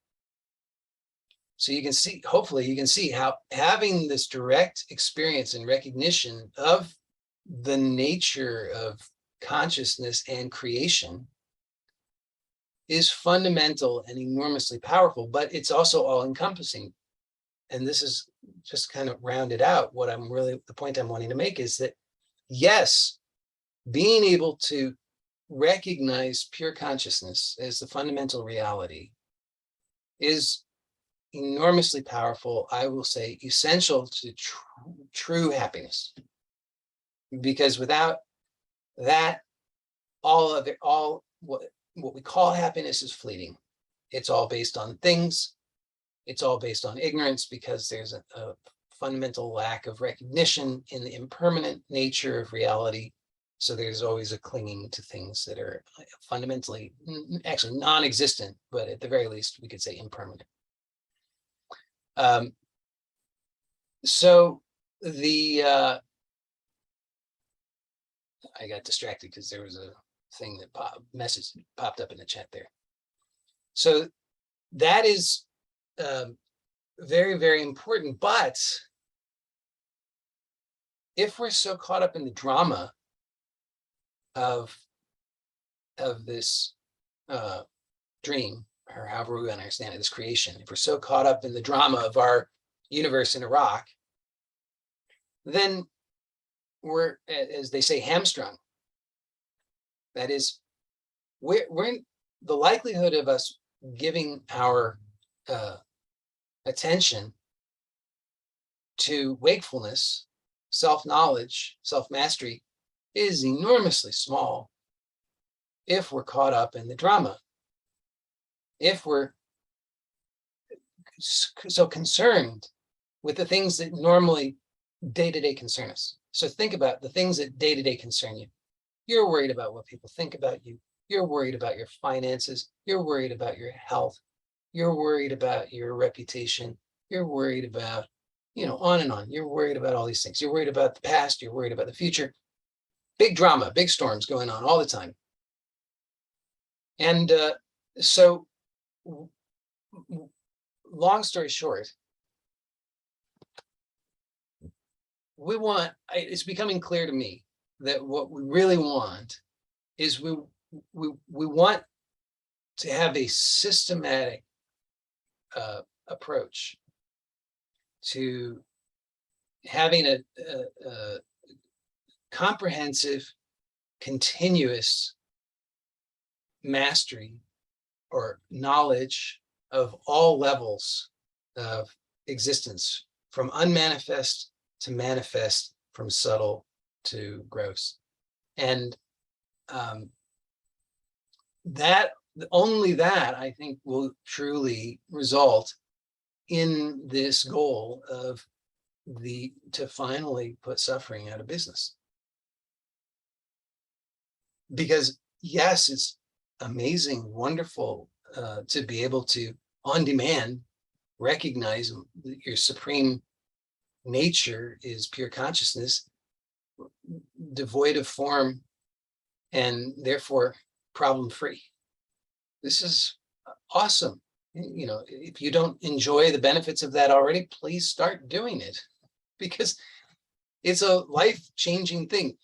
So you can see, hopefully you can see how having this direct experience and recognition of the nature of consciousness and creation is fundamental and enormously powerful, but it's also all encompassing. And this is just kind of rounded out what I'm really, the point I'm wanting to make is that, yes, being able to recognize pure consciousness as the fundamental reality is enormously powerful, I will say essential to true happiness. Because without that, all what we call happiness is fleeting. It's all based on things. It's all based on ignorance because there's a fundamental lack of recognition in the impermanent nature of reality. So there's always a clinging to things that are fundamentally, actually non-existent, but at the very least, we could say impermanent. So the I got distracted because there was a thing that message popped up in the chat there. So that is very, very important. But if we're so caught up in the drama of this dream, or however we understand it, this creation, if we're so caught up in the drama of our universe in a rock, then we're, as they say, hamstrung. That is, we're in the likelihood of us giving our attention to wakefulness, self-knowledge, self-mastery is enormously small if we're caught up in the drama. If we're so concerned with the things that normally day-to-day concern us. So think about the things that day-to-day concern you. You're worried about what people think about you. You're worried about your finances. You're worried about your health. You're worried about your reputation. You're worried about, on and on. You're worried about all these things. You're worried about the past. You're worried about the future. Big drama, big storms going on all the time. And so, long story short, it's becoming clear to me that what we really want is we want to have a systematic approach to having a comprehensive, continuous mastery or knowledge of all levels of existence, from unmanifest to manifest, from subtle to gross. And only that, I think, will truly result in this goal of to finally put suffering out of business. Because yes, it's amazing, wonderful to be able to, on demand, recognize your supreme nature is pure consciousness, devoid of form, and therefore problem-free. This is awesome. If you don't enjoy the benefits of that already, please start doing it, because it's a life-changing thing.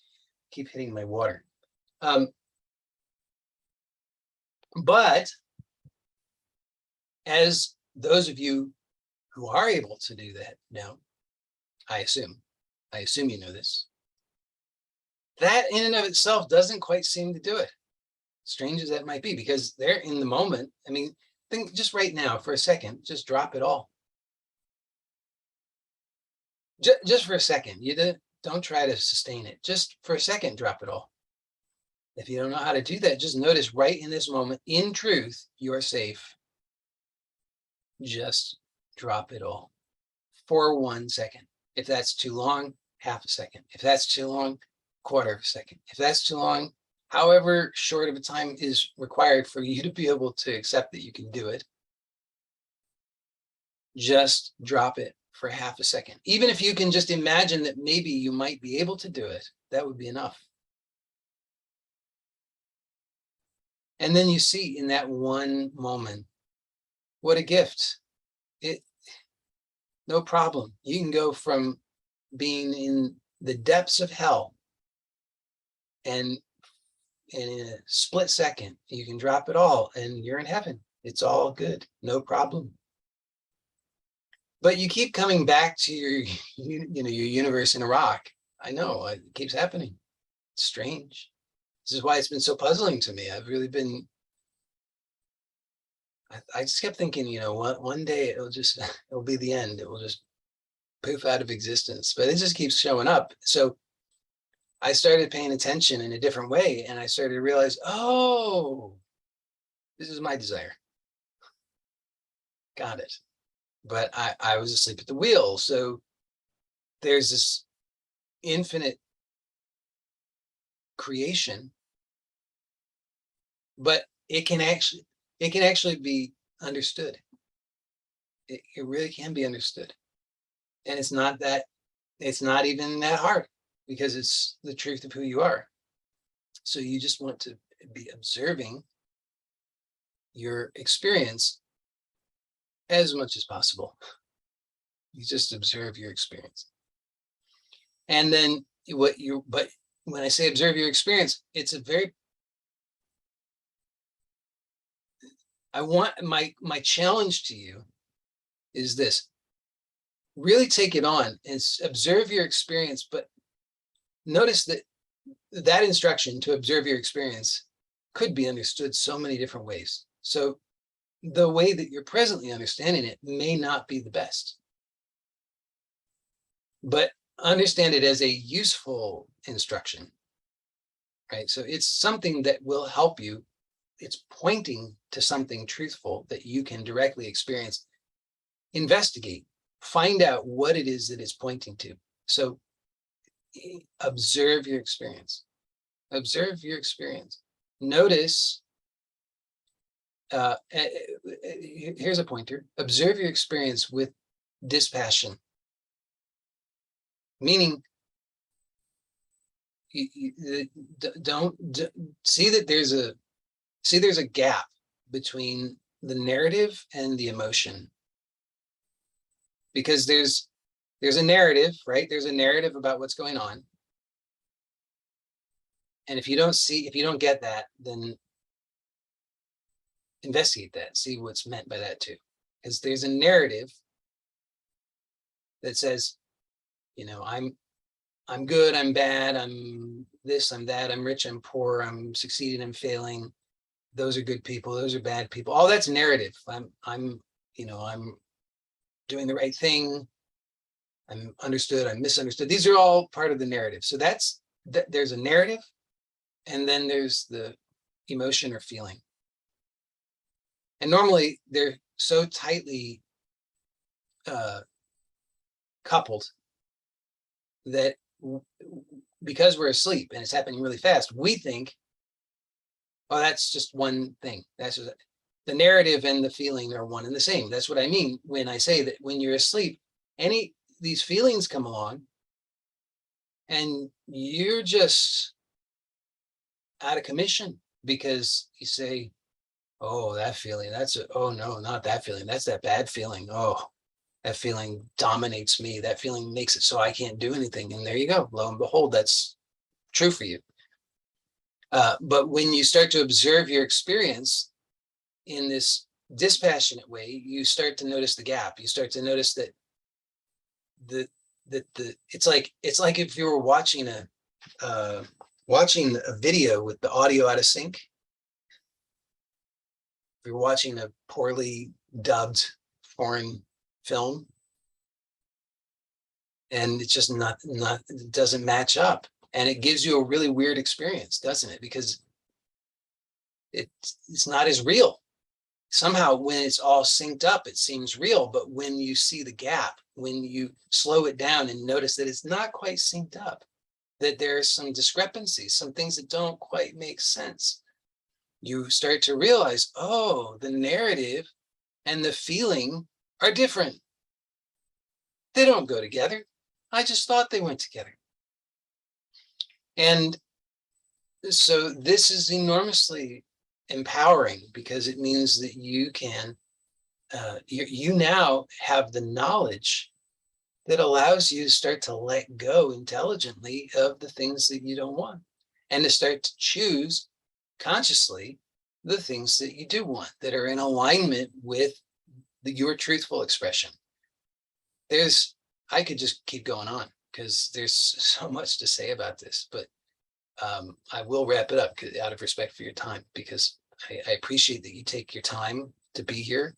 Keep hitting my water. But as those of you who are able to do that now, I assume you know this, that in and of itself doesn't quite seem to do it, strange as that might be, because they're in the moment. I mean, think just right now for a second, just drop it all. Just for a second, don't try to sustain it. Just for a second, drop it all. If you don't know how to do that, just notice right in this moment, in truth, you are safe. Just drop it all for 1 second. If that's too long, half a second. If that's too long, quarter of a second. If that's too long, however short of a time is required for you to be able to accept that you can do it, just drop it for half a second. Even if you can just imagine that maybe you might be able to do it, that would be enough. And then you see in that one moment, what a gift. It, no problem. You can go from being in the depths of hell, and in a split second, you can drop it all and you're in heaven. It's all good. No problem. But you keep coming back to your, your universe in a rock. I know it keeps happening. It's strange. This is why it's been so puzzling to me. I've really been, I just kept thinking, one day it'll be the end. It will just poof out of existence, but it just keeps showing up. So I started paying attention in a different way, and I started to realize, oh, this is my desire. Got it. But I was asleep at the wheel. So there's this infinite creation, but it can actually be understood. It really can be understood. And it's not even that hard, because it's the truth of who you are. So you just want to be observing your experience as much as possible. You just observe your experience. And then but when I say observe your experience, I want my challenge to you is this: really take it on and observe your experience, but notice that instruction to observe your experience could be understood so many different ways. So the way that you're presently understanding it may not be the best, but understand it as a useful instruction, right? So it's something that will help you. It's pointing to something truthful that you can directly experience. Investigate, find out what it is that it's pointing to. So observe your experience. Observe your experience. Notice, here's a pointer. Observe your experience with dispassion. Meaning, don't see that there's a gap between the narrative and the emotion, because there's a narrative, right? There's a narrative about what's going on. And if you don't get that, then investigate that, see what's meant by that too. Because there's a narrative that says, I'm good, I'm bad, I'm this, I'm that, I'm rich, I'm poor, I'm succeeding, I'm failing. Those are good people, those are bad people. All that's narrative. I'm doing the right thing. I'm understood, I'm misunderstood. These are all part of the narrative. So there's a narrative, and then there's the emotion or feeling. And normally they're so tightly coupled that because we're asleep and it's happening really fast, we think, oh, that's just one thing. That's just, the narrative and the feeling are one and the same. That's what I mean when I say that when you're asleep, these feelings come along and you're just out of commission, because you say, oh, that feeling, oh no, not that feeling. That's that bad feeling. Oh, that feeling dominates me. That feeling makes it so I can't do anything. And there you go. Lo and behold, that's true for you. But when you start to observe your experience in this dispassionate way, you start to notice the gap. You start to notice that it's like if you were watching a video with the audio out of sync. If you're watching a poorly dubbed foreign film, and it's just it doesn't match up, and it gives you a really weird experience, doesn't it? Because it's not as real. Somehow when it's all synced up, it seems real, but when you see the gap, when you slow it down and notice that it's not quite synced up, that there's some discrepancies, some things that don't quite make sense, you start to realize, oh, the narrative and the feeling are different. They don't go together. I just thought they went together. And so this is enormously empowering, because it means that you can, you now have the knowledge that allows you to start to let go intelligently of the things that you don't want, and to start to choose consciously the things that you do want, that are in alignment with your truthful expression. I could just keep going on because there's so much to say about this, but I will wrap it up out of respect for your time, because I appreciate that you take your time to be here.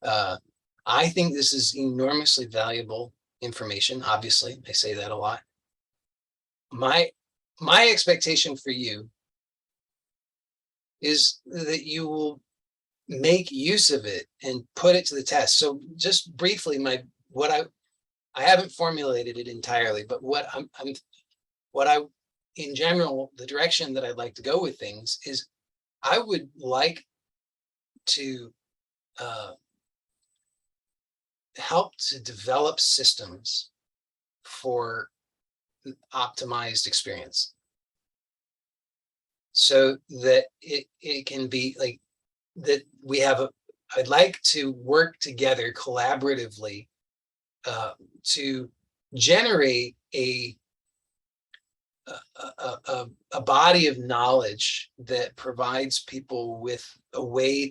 I think this is enormously valuable information. Obviously, I say that a lot. My expectation for you is that you will make use of it and put it to the test. So just briefly, I haven't formulated it entirely, but in general, the direction that I'd like to go with things is I would like to help to develop systems for optimized experience, so that it can be like that I'd like to work together collaboratively to generate a body of knowledge that provides people with a way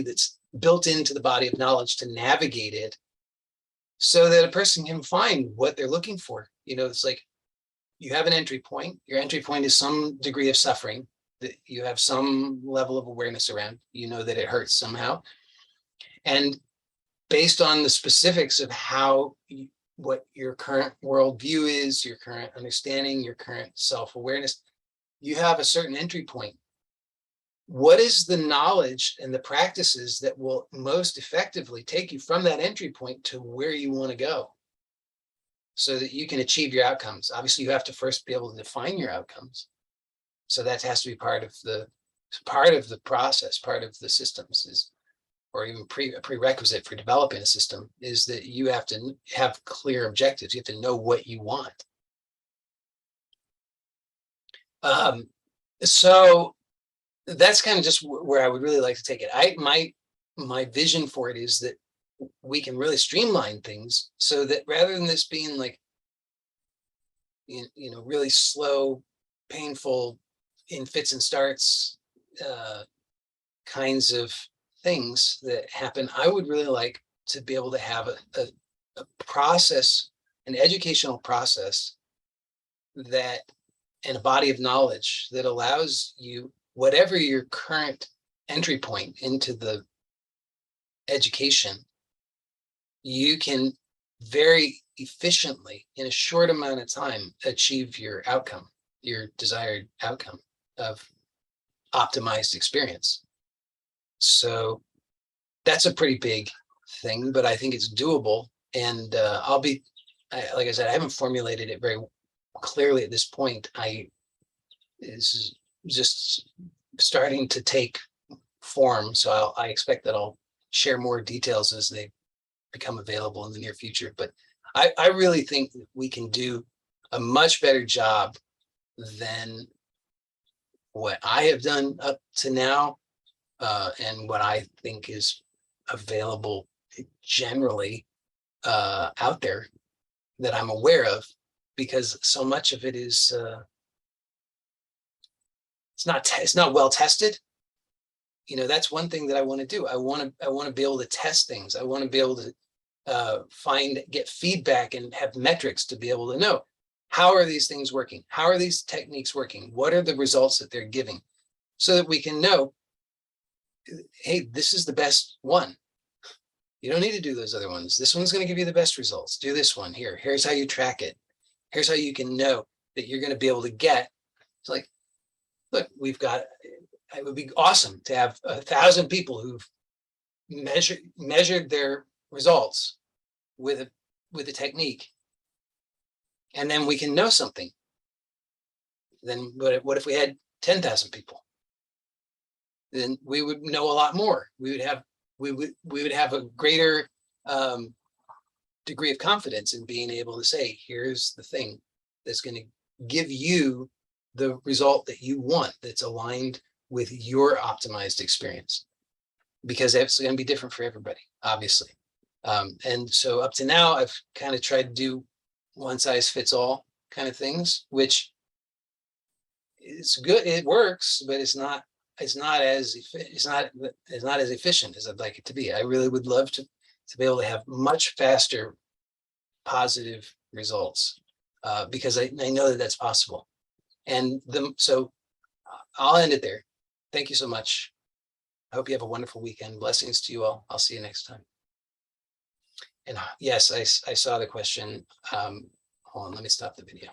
that's built into the body of knowledge to navigate it, so that a person can find what they're looking for. It's like you have an entry point. Your entry point is some degree of suffering that you have some level of awareness around. That it hurts somehow, and based on the specifics of what your current worldview is, your current understanding, your current self-awareness, you have a certain entry point. What is the knowledge and the practices that will most effectively take you from that entry point to where you want to go, so that you can achieve your outcomes? Obviously, you have to first be able to define your outcomes. So that has to be part of the process, part of the systems, or even a prerequisite for developing a system, is that you have to have clear objectives. You have to know what you want. So that's kind of just where I would really like to take it. My vision for it is that we can really streamline things, so that rather than this being like, really slow, painful, in fits and starts kinds of things that happen, I would really like to be able to have a process, an educational process, that, and a body of knowledge that allows you, whatever your current entry point into the education, you can very efficiently, in a short amount of time, achieve your outcome, your desired outcome of optimized experience. So that's a pretty big thing, but I think it's doable. And like I said, I haven't formulated it very clearly at this point. This is just starting to take form. So I expect that I'll share more details as they become available in the near future. But I really think that we can do a much better job than what I have done up to now, and what I think is available generally out there that I'm aware of, because so much of it is it's not well tested. That's one thing that I want to do. I want to be able to test things. I want to be able to get feedback and have metrics to be able to know, how are these things working? How are these techniques working? What are the results that they're giving? So that we can know, hey, this is the best one. You don't need to do those other ones. This one's going to give you the best results. Do this one here. Here's how you track it. Here's how you can know that you're going to be able to get. It's like, look, it would be awesome to have 1,000 people who've measured their results with a technique, and then we can know something. Then what if we had 10,000 people? Then we would know a lot more. We would have a greater degree of confidence in being able to say, here's the thing that's going to give you the result that you want, that's aligned with your optimized experience, because it's going to be different for everybody, obviously. And so up to now, I've kind of tried to do one size fits all kind of things, which is good. It works, but it's not as efficient as I'd like it to be. I really would love to be able to have much faster positive results, because I know that that's possible. And so I'll end it there. Thank you so much. I hope you have a wonderful weekend. Blessings to you all. I'll see you next time. And yes, I saw the question. Hold on, let me stop the video.